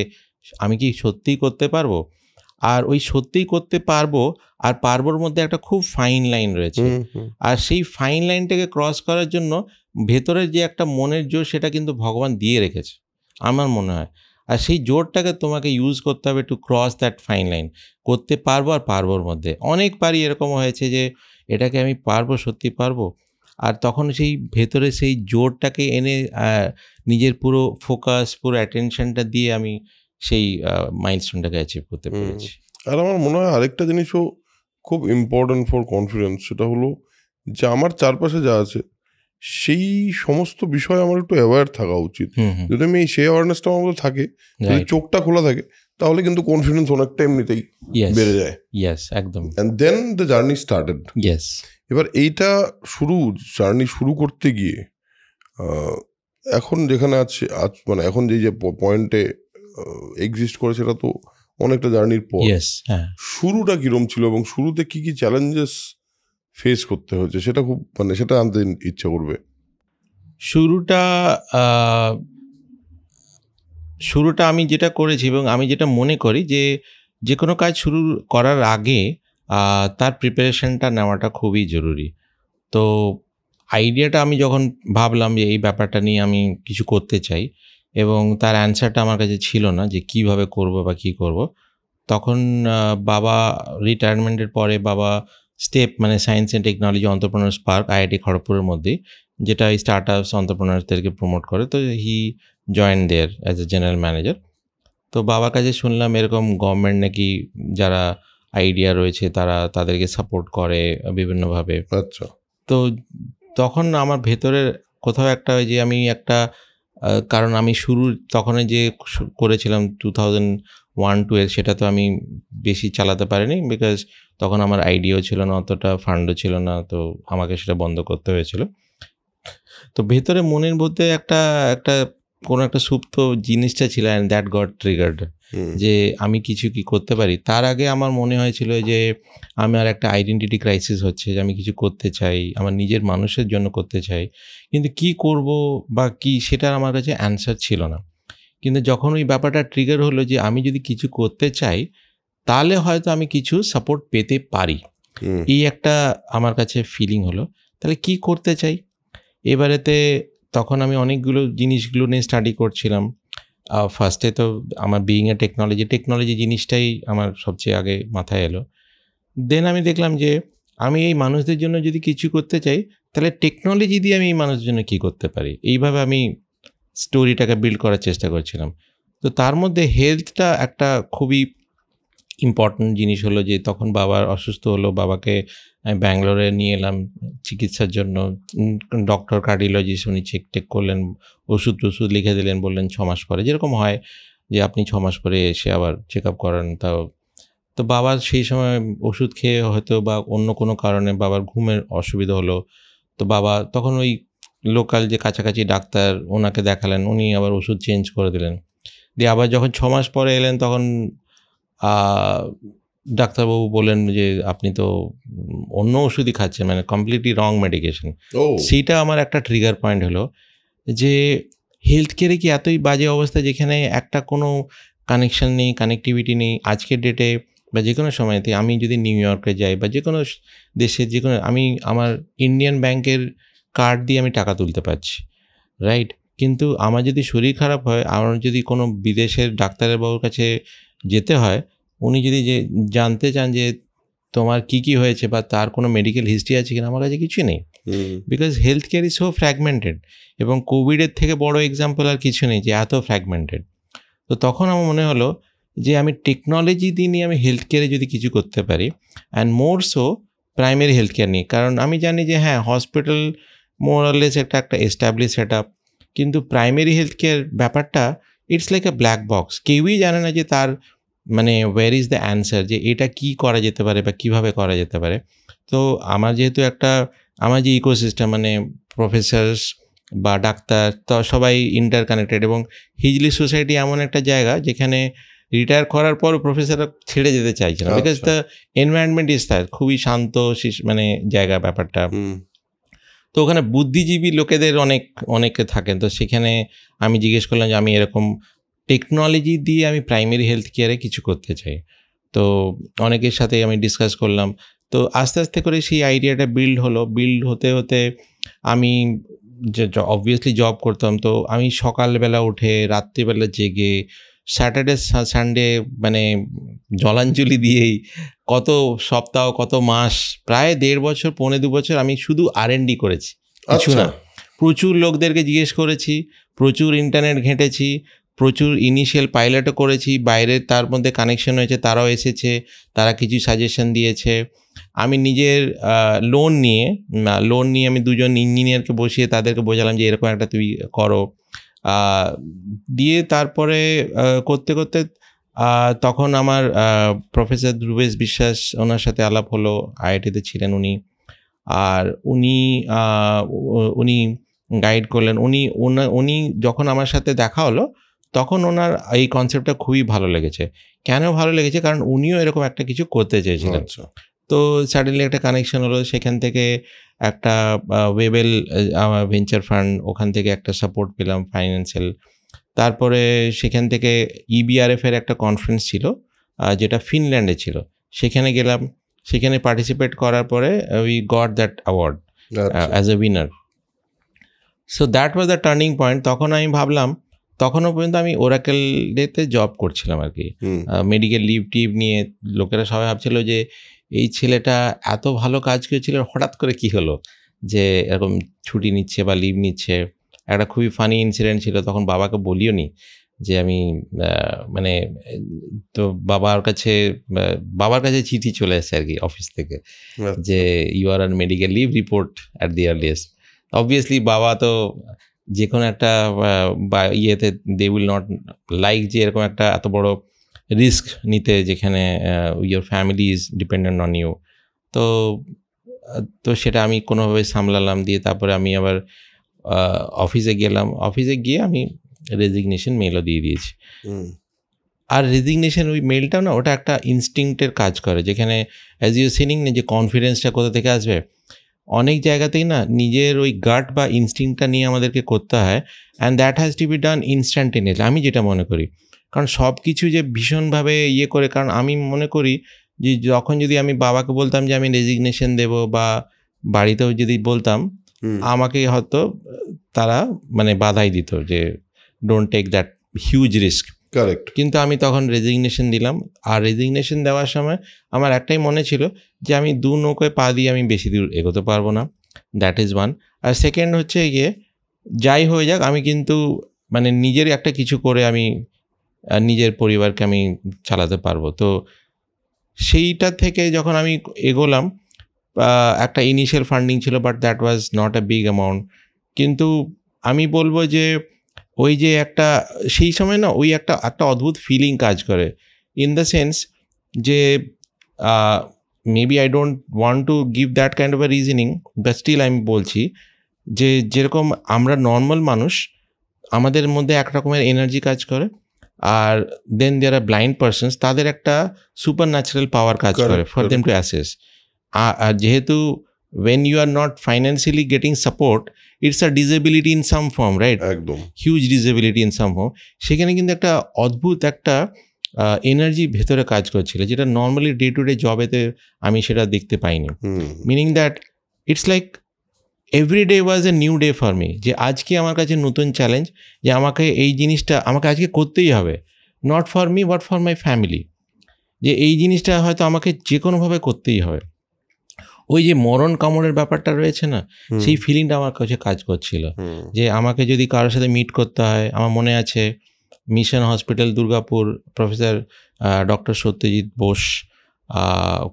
আমি কি সত্যিই করতে পারবো। আর ওই সত্যিই করতে পারবো আর পারবোর মধ্যে একটা খুব ফাইন লাইন রয়েছে। আর সেই ফাইন লাইনটাকে ক্রস করার জন্য ভেতরের যে একটা মনের জোর, সেটা কিন্তু ভগবান দিয়ে রেখেছে আমার মনে হয়। আর সেই জোরটাকে তোমাকে ইউজ করতে হবে to cross that fine line. করতে পারবো আর পারবোর মধ্যে অনেকবারই এরকম হয়েছে যে এটাকে আমি পারবো, সত্যি পারবো, আর তখন সেই ভেতরে সেই জোরটাকে এনে নিজের পুরো ফোকাস, পুরো অ্যাটেনশনটা দিয়ে আমি সেই মাইলস্টোনটাকে অ্যাচিভ করতে পেরেছি।
আর আমার মনে হয় আরেকটা জিনিসও খুব ইম্পর্ট্যান্ট ফর কনফিডেন্স, সেটা হলো যে আমার চারপাশে যা আছে সেই সমস্ত বিষয়ে আমার একটু অ্যাওয়্যার থাকা উচিত। যদি আমি সেই অ্যাওয়ারনেসটা আমার মধ্যে থাকে, যদি চোখটা খোলা থাকে, তাহলে কিন্তু কনফিডেন্স অনেকটা এমনিতেই বেড়ে যায়।
একদম।
And then the journey started. এবার এইটা জার্নি শুরু করতে গিয়ে এখন যেখানে আছে, মানে এখন যে পয়েন্টে এক্সিস্ট করে, সেটা তো অনেকটা জার্নির পর। শুরুটা কিরম ছিল এবং শুরুতে কি কি চ্যালেঞ্জেস ফেস করতে হয়েছে, সেটা খুব, মানে সেটা জানতে ইচ্ছা করবে।
শুরুটা আমি যেটা করেছি এবং আমি যেটা মনে করি যে কোনো কাজ শুরু করার আগে তার প্রিপারেশনটা নেওয়াটা খুবই জরুরি। তো আইডিয়াটা আমি যখন ভাবলাম যে এই ব্যাপারটা নিয়ে আমি কিছু করতে চাই এবং তার অ্যান্সারটা আমার কাছে ছিল না যে কিভাবে করব বা কী করব, তখন বাবা রিটায়ারমেন্টের পরে বাবা স্টেপ, মানে science and technology entrepreneurs park, IIT খড়গপুরের মধ্যেই, যেটা এই স্টার্ট আপস এন্টারপ্রেনার্সদেরকে প্রমোট করে, তো he join there as a general manager. তো বাবার কাছে শুনলাম এরকম গভর্নমেন্ট নাকি যারা আইডিয়া রয়েছে তাদেরকে সাপোর্ট করে বিভিন্নভাবে।
আচ্ছা।
তো তখন আমার ভেতরের কোথাও একটা যে আমি একটা, কারণ আমি তখন যে করেছিলাম 2001-2 সেটা তো আমি বেশি চালাতে পারিনি, বিকজ তখন আমার আইডিয়াও ছিল না, অতটা ফান্ডও ছিল না, তো আমাকে সেটা বন্ধ করতে হয়েছিল। তো ভেতরে মনের মধ্যে একটা কোনো একটা সুপ্ত জিনিসটা ছিল, অ্যান্ড দ্যাট গট ট্রিগার্ড, যে আমি কিছু কি করতে পারি। তার আগে আমার মনে হয়েছিল যে আমার একটা আইডেন্টিটি ক্রাইসিস হচ্ছে, যে আমি কিছু করতে চাই, আমার নিজের মানুষের জন্য করতে চাই, কিন্তু কি করব বা কি, সেটার আমার কাছে অ্যান্সার ছিল না। কিন্তু যখন ওই ব্যাপারটা ট্রিগার হলো যে আমি যদি কিছু করতে চাই তাহলে হয়তো আমি কিছু সাপোর্ট পেতে পারি, এই একটা আমার কাছে ফিলিং হলো। তাহলে কি করতে চাই এবারেতে, তখন আমি অনেকগুলো জিনিসগুলো নিয়ে স্টাডি করছিলাম। ফার্স্টে তো আমার বিইং এ টেকনোলজি জিনিসটাই আমার সবচেয়ে আগে মাথায় এলো। দেন আমি দেখলাম যে আমি এই মানুষদের জন্য যদি কিছু করতে চাই, তাহলে টেকনোলজি দিয়ে আমি এই মানুষদের জন্য কী করতে পারি, এইভাবে আমি স্টোরিটাকে বিল্ড করার চেষ্টা করছিলাম। তো তার মধ্যে হেলথটা একটা খুবই ইম্পর্ট্যান্ট জিনিস হলো, যে তখন বাবার অসুস্থ হলো, বাবাকে আমি ব্যাঙ্গালোরে নিয়ে এলাম চিকিৎসার জন্য। ডক্টর কার্ডিওলজিস্ট উনি চেক করলেন, ওষুধ লিখে দিলেন, বললেন 6 মাস পরে, যেরকম হয় যে আপনি 6 মাস পরে এসে আবার চেক আপ করান। তো বাবার সেই সময় ওষুধ খেয়ে হয়তো বা অন্য কোনো কারণে বাবার ঘুমের অসুবিধা হলো। তো বাবা তখন ওই লোকাল যে কাছাকাছি ডাক্তার, ওনাকে দেখালেন, উনি আবার ওষুধ চেঞ্জ করে দিলেন। দিয়ে আবার যখন 6 মাস পরে এলেন, তখন ডাক্তারবাবু বললেন যে আপনি তো অন্য ওষুধই খাচ্ছেন, মানে কমপ্লিটলি রং মেডিকেশন। সেইটা আমার একটা ট্রিগার পয়েন্ট হলো যে হেলথ কেয়ারে কি এতই বাজে অবস্থা, যেখানে একটা কোনো কানেকশান নেই, কানেক্টিভিটি নেই। আজকের ডেটে বা যে কোনো সময়তে আমি যদি নিউ ইয়র্কে যাই বা যে কোনো দেশের যে কোনো, আমি আমার ইন্ডিয়ান ব্যাংকের কার্ড দিয়ে আমি টাকা তুলতে পারছি, রাইট? কিন্তু আমার যদি শরীর খারাপ হয়, আমার যদি কোনো বিদেশের ডাক্তারের বাবুর কাছে যেতে হয়, উনি যদি জানতে চান যে তোমার কি হয়েছে বা তার কোনো মেডিকেল হিস্ট্রি আছে কিনা, আমার কাছে কিছুই নেই, because health care is so fragmented. এবং কোভিডের থেকে বড় এক্সাম্পল আর কিছু নেই যে এত ফ্র্যাগমেন্টেড। তো তখন আমার মনে হলো যে আমি টেকনোলজি দিয়ে নিয়ে আমি হেলথ কেয়ারে যদি কিছু করতে পারি, and more so primary health care নিয়ে। কারণ আমি জানি যে হ্যাঁ, হসপিটাল মোরালেস একটা এস্টাবলিশ সেট আপ, কিন্তু প্রাইমারি হেলথ কেয়ার ব্যাপারটা it's like a black box. কেউই জানে না যে তার মানে ওয়্যার ইজ দ্য অ্যান্সার, যে এটা কি করা যেতে পারে বা কীভাবে করা যেতে পারে। তো আমার যেহেতু আমার যে ইকোসিস্টেম, মানে প্রফেসর্স বা ডাক্তার তো সবাই ইন্টারকানেক্টেড, এবং হিজলি সোসাইটি এমন একটা জায়গা যেখানে রিটায়ার করার পর প্রফেসররা ছেড়ে যেতে চাইছে না, because the environment is that, খুবই শান্ত মানে জায়গা ব্যাপারটা। তো ওখানে বুদ্ধিজীবী লোকেদের অনেকে থাকেন। তো সেখানে আমি জিজ্ঞেস করলাম যে আমি এরকম টেকনোলজি দিয়ে আমি প্রাইমারি হেলথ কেয়ারে কিছু করতে চাই। তো অনেকের সাথে আমি ডিসকাস করলাম। তো আস্তে আস্তে করে সেই আইডিয়াটা বিল্ড হতে হতে আমি যে অবভিয়াসলি জব করতাম। তো আমি সকালবেলা উঠে রাত্রিবেলা জেগে স্যাটারডে সানডে মানে জলাঞ্জলি দিয়েই কত সপ্তাহ কত মাস, প্রায় 1.5 বছর 1.5-2 বছর আমি শুধু R&D করেছি, কিছু না। প্রচুর লোকদেরকে জিজ্ঞেস করেছি, প্রচুর ইন্টারনেট ঘেঁটেছি, প্রচুর ইনিশিয়াল পাইলটও করেছি, বাইরে তার মধ্যে কানেকশন হয়েছে, তারাও এসেছে, তারা কিছু সাজেশন দিয়েছে। আমি নিজের লোন নিয়ে আমি 2জন ইঞ্জিনিয়ারকে বসিয়ে তাদেরকে বোঝালাম যে এরকম একটা তুই করো, দিয়ে তারপরে করতে করতে তখন আমার প্রফেসর ধ্রুবেশ বিশ্বাস, ওনার সাথে আলাপ হলো, IIT-তে ছিলেন উনি। আর উনি গাইড করলেন। উনি যখন আমার সাথে দেখা হলো তখন ওনার এই কনসেপ্টটা খুবই ভালো লেগেছে। কেন ভালো লেগেছে? কারণ উনিও এরকম একটা কিছু করতে চেয়েছিলেন। তো সাডেনলি একটা কানেকশন হলো, সেখান থেকে একটা ওয়েবেল ভেঞ্চার ফান্ড, ওখান থেকে একটা সাপোর্ট পেলাম ফাইন্যান্সিয়াল। তারপরে সেখান থেকে EBRF-এর একটা কনফারেন্স ছিল যেটা ফিনল্যান্ডে ছিল, সেখানে গেলাম। সেখানে পার্টিসিপেট করার পরে we got that award as a winner. So that was the turning point. তখন আমি ভাবলাম, তখনও পর্যন্ত আমি ওরাকেলতে জব করছিলাম আর কি, মেডিকেল লিভ নিয়ে। লোকেরা সবাই ভাবছিল যে এই ছেলেটা এত ভালো কাজ করেছিল, হঠাৎ করে কি হলো যে এরকম ছুটি নিচ্ছে বা লিভ নিচ্ছে। একটা খুবই ফানি ইনসিডেন্ট ছিল, তখন বাবাকে বলিও নি যে আমি মানে, তো বাবার কাছে চিঠি চলে আসে আর কি অফিস থেকে, যে you are on medical leave, report at the earliest. Obviously বাবা তো যে কোনো একটা ইয়েতে দে উইল নট লাইক যে এরকম একটা এত বড় রিস্ক নিতে, যেখানে your family is dependent on you. তো সেটা আমি কোনোভাবে সামলালাম, দিয়ে তারপরে আমি আবার অফিসে গেলাম। অফিসে গিয়ে আমি রেজিগনেশন মেলও দিয়ে দিয়েছি। আর রেজিগনেশন ওই মেলটাও না, ওটা একটা ইনস্টিংক্টের কাজ করে, যেখানে অ্যাজ ইউ সিনিং যে কনফিডেন্সটা কোথা থেকে আসবে। অনেক জায়গাতেই না নিজের ওই গাট বা ইনস্টিংক্টটা নিয়ে আমাদেরকে করতে হয়, and that has to be done instantaneously, আমি যেটা মনে করি। কারণ সব কিছু যে ভীষণভাবে করে, কারণ আমি মনে করি যে যখন যদি আমি বাবাকে বলতাম যে আমি রেজিগনেশন দেব, বা বাড়িতেও যদি বলতাম, আমাকে হয়তো তারা মানে বাধাই দিত যে don't take that huge risk.
Correct.
কিন্তু আমি তখন রেজিগনেশন দিলাম। আর রেজিগনেশন দেওয়ার সময় আমার একটাই মনে ছিল যে আমি 2 নৌকায় পা দিয়ে আমি বেশি দূর এগোতে পারবো না, দ্যাট ইজ ওয়ান। আর সেকেন্ড হচ্ছে গিয়ে যাই হয়ে যাক, আমি কিন্তু মানে নিজের একটা কিছু করে আমি নিজের পরিবারকে আমি চালাতে পারবো। তো সেইটা থেকে যখন আমি এগোলাম, একটা ইনিশিয়াল ফান্ডিং ছিল, but that was not a big amount. কিন্তু আমি বলবো যে ওই যে একটা সেই সময় না ওই একটা অদ্ভুত ফিলিং কাজ করে, ইন দ্য সেন্স যে maybe I don't want to give that kind of a reasoning, but still আমি বলছি যে যেরকম আমরা নর্মাল মানুষ, আমাদের মধ্যে এক রকমের এনার্জি কাজ করে, আর দেন দেয়ার আর ব্লাইন্ড পারসনস, তাদের একটা সুপার ন্যাচারাল পাওয়ার কাজ করে ফর দেম টু অ্যাসেস। আর যেহেতু when you are not financially getting support, it's a disability in some form, right?
একদম
huge disability in some form. সেখানে কিন্তু একটা অদ্ভুত একটা এনার্জি ভেতরে কাজ করছিল, যেটা নর্মালি ডে টু ডে জবেতে আমি সেটা দেখতে পাইনি। Meaning that it's like every day was a new day for me, যে আজকে আমার কাছে নতুন চ্যালেঞ্জ, যে আমাকে এই জিনিসটা আমাকে আজকে করতেই হবে, not for me but for my family. যে এই জিনিসটা হয়তো আমাকে যে কোনোভাবে করতেই হবে। ওই যে মরণ কামড়ের ব্যাপারটা রয়েছে না, সেই ফিলিংটা আমার কাছে কাজ করছিল, যে আমাকে যদি কারোর সাথে মিট করতে হয়। আমার মনে আছে mission hospital Durgapur, professor doctor Satyajit Bose,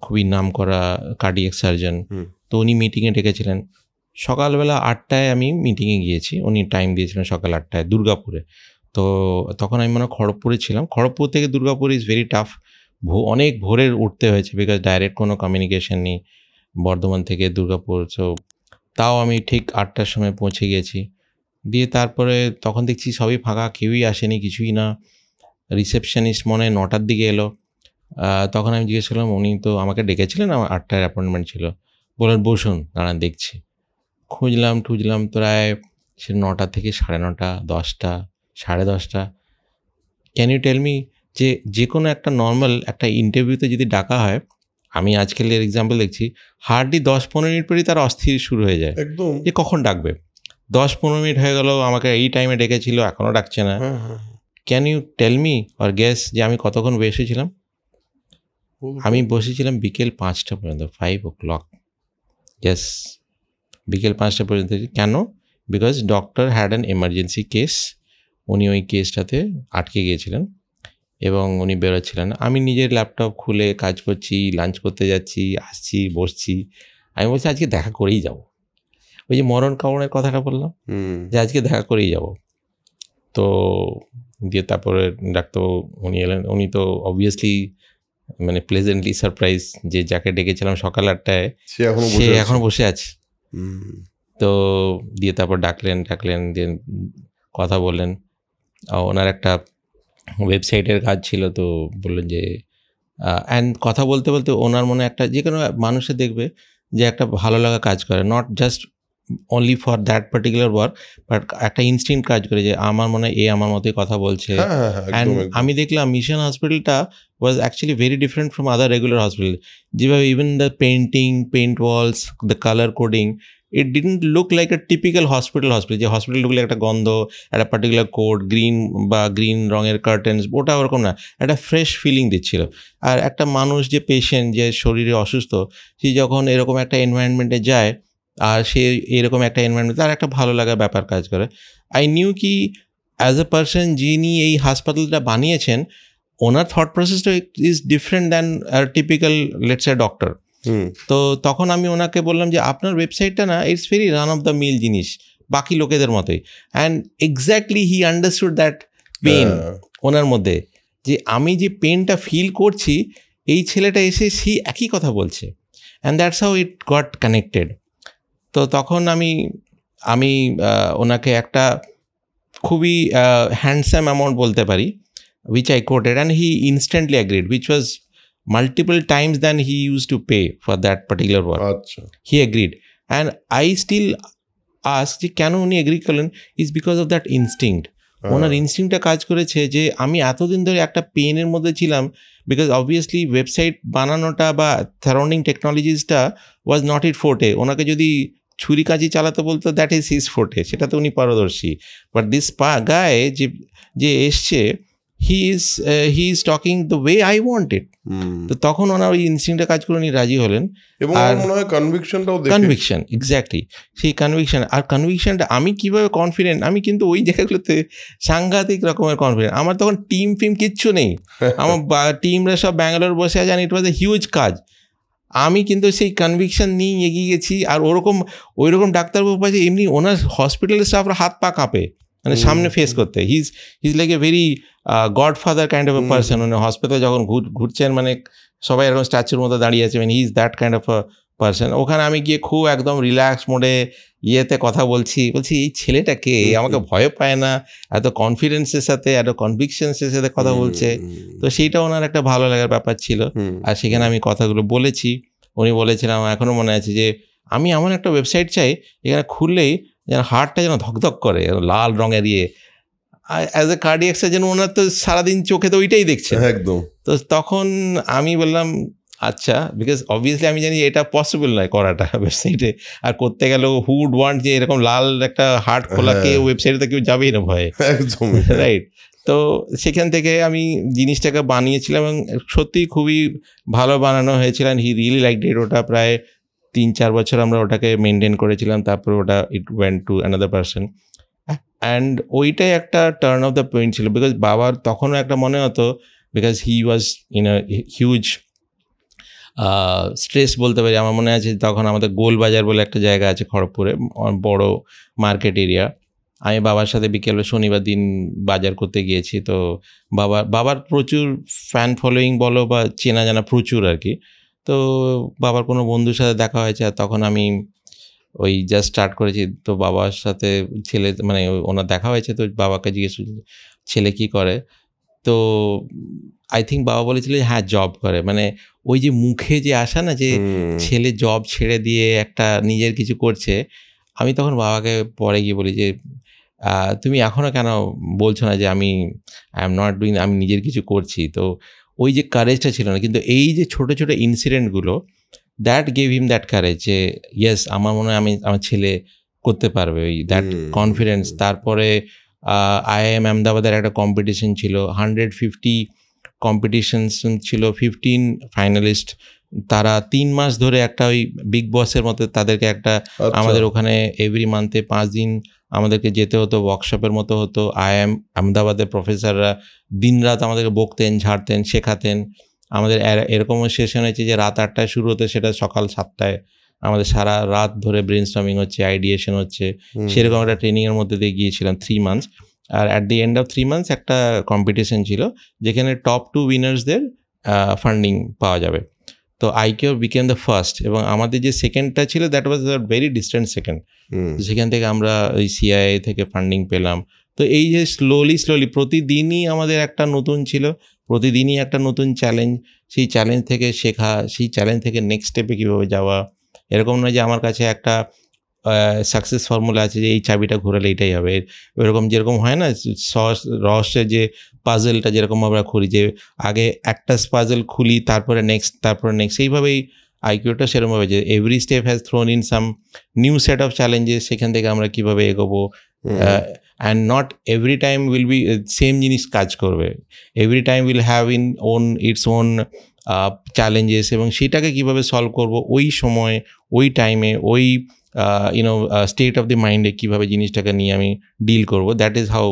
খুবই নাম করা কার্ডিয়াক সার্জন, তো উনি মিটিংয়ে ডেকেছিলেন। সকালবেলা 8টায় আমি মিটিংয়ে গিয়েছি, উনি টাইম দিয়েছিলেন সকাল 8টায় দুর্গাপুরে। তো তখন আমি মনে হয় খড়গপুরে ছিলাম। খড়গপুর থেকে দুর্গাপুর ইজ ভেরি টাফ, অনেক ভোরের উঠতে হয়েছে, বিকজ ডাইরেক্ট কোনো কমিউনিকেশন নেই বর্ধমান থেকে দুর্গাপুর। সো তাও আমি ঠিক 8টার সময় পৌঁছে গেছি। দিয়ে তারপরে তখন দেখছি সবই ফাঁকা, কেউই আসেনি, কিছুই না। রিসেপশনিস্ট মনে হয় 9টার দিকে এলো। তখন আমি জিজ্ঞেস করলাম, উনি তো আমাকে ডেকেছিলেন, আমার 8টার অ্যাপয়েন্টমেন্ট ছিল। বললেন বসুন, দাঁড়ান দেখছি। খুঁজলাম টুজলাম প্রায় সে 9টা থেকে 9:30, 10টা, 10:30। ক্যান ইউ টেল মি যে কোনো একটা নর্মাল একটা ইন্টারভিউতে যদি ডাকা হয়, আমি আজকালের এক্সাম্পল দেখছি, হার্ডলি 10-15 মিনিট পরেই তার অস্থির শুরু হয়ে যায়
একদম।
যে কখন ডাকবে। 10-15 মিনিট হয়ে গেল, আমাকে এই টাইমে ডেকেছিল, এখনও ডাকছে না। Can you tell me or guess যে আমি কতক্ষণ বসেছিলাম? আমি বসেছিলাম বিকেল 5টা পর্যন্ত, 5 o'clock। ইয়েস, বিকেল 5টা পর্যন্ত। কেন? Because doctor had an emergency case. উনি ওই কেসটাতে আটকে গিয়েছিলেন এবং উনি বেরোচ্ছিলেন। আমি নিজের ল্যাপটপ খুলে কাজ করছি, লাঞ্চ করতে যাচ্ছি, আসছি, বসছি। আমি বলছি আজকে দেখা করেই যাব। ওই যে মরণ কামড়ের কথাটা বললাম, যে আজকে দেখা করেই যাব। তো দিয়ে তারপরে ডাক্তারবাবু উনি এলেন। উনি তো অবভিয়াসলি মানে প্লেজেন্টলি সারপ্রাইজ যে যাকে ডেকেছিলাম সকাল 8টায় সে এখনও বসে আছে। তো দিয়ে তারপর ডাকলেন দিয়ে কথা বললেন। ওনার একটা ওয়েবসাইটের কাজ ছিল, তো বললেন যে অ্যান্ড কথা বলতে বলতে ওনার মনে একটা, যে কোনো মানুষের দেখবে যে একটা ভালো লাগা কাজ করে, not just only for that particular work, but একটা ইনস্টিংক্ট কাজ করে যে আমার মনে হয় এ আমার মতোই কথা বলছে। অ্যান্ড আমি দেখলাম মিশন হসপিটালটা was actually very different from other regular hospital. যেভাবে even the paint walls, the colour coding, it didn't look like a typical hospital. যে হসপিটাল লুক লাইক একটা গন্ধ, একটা পার্টিকুলার কোড, গ্রিন রঙের কার্টেন্স, ওটা ওরকম না, একটা ফ্রেশ ফিলিং দিচ্ছিল। আর একটা মানুষ যে পেশেন্ট, যে শরীরে অসুস্থ, সে যখন এরকম একটা এনভায়রনমেন্টে যায় আর সে এরকম একটা এনভায়রনমেন্ট, তার একটা ভালো লাগার ব্যাপার কাজ করে। আই নিউ কি অ্যাজ এ পার্সন যিনি এই হাসপাতালটা বানিয়েছেন, ওনার থট প্রসেসটা is different than typical let's a doctor. তো তখন আমি ওনাকে বললাম যে আপনার ওয়েবসাইটটা না, it's very run of the mill জিনিস, বাকি লোকেদের মতোই। And exactly he understood that pain ওনার মধ্যে, যে আমি যে পেনটা ফিল করছি, এই ছেলেটা এসে সেই একই কথা বলছে। And that's how it got connected. তো তখন আমি ওনাকে একটা খুবই হ্যান্ডসাম অ্যামাউন্ট বলতে পারি, which I quoted, and he instantly agreed, which was multiple times than he used to pay for that particular work. He agreed. And I still ask যে কেন উনি এগ্রি করলেন, is because of that instinct. ওনার ইনস্টিংক্টটা কাজ করেছে যে আমি এতদিন ধরে একটা পেনের মধ্যে ছিলাম, বিকজ অবভিয়াসলি ওয়েবসাইট বানানোটা বা সারাউন্ডিং টেকনোলজিসটা ওয়াজ নট ইট ফোর্টে। ওনাকে যদি ছুরি কাঁচি চালাতে বলতো, দ্যাট ইজ হিজ ফোর্টে, সেটা তো উনি পারদর্শী। বাট দিস গায়ে যে এসছে, he is talking the way I want ইট। তো তখন ওনার ওই ইনস্টিংক্টটা কাজ করে উনি রাজি হলেন।
আর মনে হয় কনভিকশন,
এক্স্যাক্টলি সেই কনভিকশন। আর কনভিকশনটা আমি কীভাবে কনফিডেন্ট, আমি কিন্তু ওই জায়গাগুলোতে সাংঘাতিক রকমের কনফিডেন্ট। আমার তখন টিম কিচ্ছু নেই, আমার টিমরা সব ব্যাঙ্গালোর বসে আছে, ইট ওয়াজ এ হিউজ কাজ। আমি কিন্তু সেই কনভিকশন নিয়ে এগিয়ে গেছি। আর ওই রকম ডাক্তারবাবু পাশে এমনি ওনার হসপিটালের স্টাফরা হাত পা কাঁপে মানে সামনে ফেস করতে। His like a very godfather kind of a person. মানে হসপিটালে যখন ঘুরছেন, মানে সবাই এরকম স্ট্যাচুর মতো দাঁড়িয়ে আছে, মানে he is that kind of a person. ওখানে আমি গিয়ে খুব একদম রিল্যাক্স মোডে ইয়েতে কথা বলছি এই ছেলেটা কে, আমাকে ভয় পায় না, এত কনফিডেন্সের সাথে, এত কনভিকশনসের সাথে কথা বলছে। তো সেইটা ওনার একটা ভালো লাগার ব্যাপার ছিল। আর সেখানে আমি কথাগুলো বলেছি। উনি বলেছিলাম, এখনও মনে আছে, যে আমি এমন একটা ওয়েবসাইট চাই এখানে খুললেই যেন হার্টটা যেন ধকধক করে, লাল রঙের ইয়ে। অ্যাজ এ কার্ডিয়াক সার্জন ওনার তো সারাদিন চোখে তো ওইটাই দেখছে
একদম।
তো তখন আমি বললাম আচ্ছা, বিকজ অবভিয়াসলি আমি জানি এটা পসিবল নয় করাটা ওয়েবসাইটে। আর করতে গেলেও হু উড ওয়ান্ট যে এরকম লাল একটা হার্ট খোলাকে ওয়েবসাইটে তো কেউ যাবেই না ভয়ে,
একদম
রাইট। তো সেখান থেকে আমি জিনিসটাকে বানিয়েছিলাম এবং সত্যি খুবই ভালো বানানো হয়েছিল। হি রিয়েলি লাইক ইট। ওটা প্রায় 3-4 বছর আমরা ওটাকে মেনটেন করেছিলাম। তারপরে ওটা it went to another person. And ওইটাই একটা টার্ন অফ দ্য পয়েন্ট ছিল, বিকজ বাবার তখনও একটা মনে হতো, because he was in a huge stress বলতে পারি। আমার মনে আছে তখন আমাদের গোলবাজার বলে একটা জায়গা আছে খড়গপুরে, বড় মার্কেট এরিয়া। আমি বাবার সাথে বিকেলে শনিবার দিন বাজার করতে গিয়েছি। তো বাবার প্রচুর ফ্যান ফলোয়িং বলো বা চেনা জানা প্রচুর আর কি। তো বাবার কোনো বন্ধুর সাথে দেখা হয়েছে। আর তখন আমি ওই জাস্ট স্টার্ট করেছি, তো বাবার সাথে ছেলে মানে ওনার দেখা হয়েছে, তো বাবাকে জিজ্ঞেস করছি ছেলে কী করে, তো আই থিঙ্ক বাবা বলেছিল হ্যাঁ জব করে, মানে ওই যে মুখে যে আসা না যে ছেলে জব ছেড়ে দিয়ে একটা নিজের কিছু করছে, আমি তখন বাবাকে পরে গিয়ে বলি যে তুমি এখনও কেন বলছো না যে আমি আই এম নট ডুইং, আমি নিজের কিছু করছি, তো ওই যে কারেজটা ছিল না। কিন্তু এই যে ছোটো ছোটো ইনসিডেন্টগুলো that gave him that courage যে ইয়েস আমার মনে হয় আমার ছেলে করতে পারবে, ওই দ্যাট কনফিডেন্স। তারপরে IIM আহমেদাবাদের একটা কম্পিটিশন ছিল, 150 কম্পিটিশনস ছিল, 15 ফাইনালিস্ট, তারা 3 মাস ধরে একটা ওই বিগ বসের মতো তাদেরকে একটা আমাদের ওখানে এভরি মান্থে 5 দিন আমাদেরকে যেতে হতো, ওয়ার্কশপের মতো হতো। IIM আহমেদাবাদের প্রফেসররা দিনরাত আমাদেরকে বকতেন, ঝাড়তেন, শেখাতেন। আমাদের এরকমও সেশন হয়েছে যে রাত 8টায় শুরু হতো, সেটা সকাল 7টায় আমাদের সারা রাত ধরে ব্রেনস্টর্মিং হচ্ছে, আইডিয়েশন হচ্ছে, সেরকম একটা ট্রেনিংয়ের মধ্যে দিয়ে গিয়েছিলাম 3 মান্থস। আর at the end of 3 months একটা কম্পিটিশন ছিল যেখানে টপ 2 উইনার্সদের ফান্ডিং পাওয়া যাবে। তো iCure বিকেম দ্য ফার্স্ট, এবং আমাদের যে সেকেন্ডটা ছিল that was a very distant second. সেখান থেকে আমরা ওই CIA থেকে ফান্ডিং পেলাম। তো এই যে স্লোলি প্রতিদিনই আমাদের একটা নতুন ছিল, প্রতিদিনই একটা নতুন চ্যালেঞ্জ, সেই চ্যালেঞ্জ থেকে শেখা, সেই চ্যালেঞ্জ থেকে নেক্সট স্টেপে কীভাবে যাওয়া। এরকম নয় যে আমার কাছে একটা সাকসেস ফর্মুলা আছে যে এই চাবিটা ঘোরালে এইটাই হবে, এরকম যেরকম হয় না রহস্যের যে পাজেলটা যেরকম আমরা খুলি, যে আগে একটা পাজেল খুলি তারপরে নেক্সট, এইভাবেই iCureটা সেরকমভাবে যে every step has thrown in some new set of challenges, সেখান থেকে আমরা কীভাবে এগোবো। And not every time will be same জিনিস কাজ করবে, every time will have its own challenges, এবং সেটাকে কীভাবে সলভ করব ওই সময়, ওই টাইমে, ওই স্টেট অফ দি মাইন্ডে কীভাবে জিনিসটাকে নিয়ে আমি ডিল করব। That is how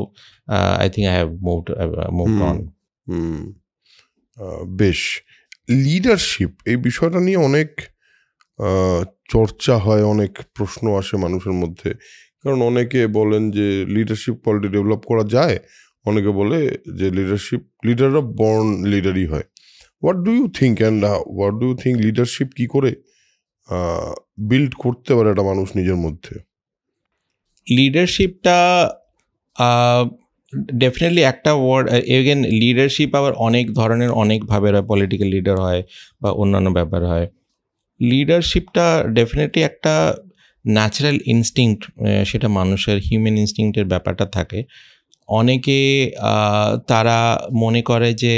I think I have moved on.
বেশ, লিডারশিপ এই বিষয়টা নিয়ে অনেক চর্চা হয়, অনেক প্রশ্ন আসে মানুষের মধ্যে, কারণ অনেকে বলেন যে লিডারশিপ কোয়ালিটি ডেভেলপ করা যায়, অনেকে বলে যে লিডাররা বর্ন লিডারই হয়। What do you think and what do you think leadership কী করে বিল্ড করতে পারে একটা মানুষ নিজের মধ্যে?
লিডারশিপটা ডেফিনেটলি একটা ওয়ার্ড, এগেন লিডারশিপ আবার অনেক ধরনের, অনেকভাবে হয়, পলিটিক্যাল লিডার হয় বা অন্যান্য ব্যাপার হয়। লিডারশিপটা ডেফিনেটলি একটা ন্যাচারাল ইনস্টিংক্ট, সেটা মানুষের হিউম্যান ইনস্টিংক্টের ব্যাপারটা থাকে। অনেকে তারা মনে করে যে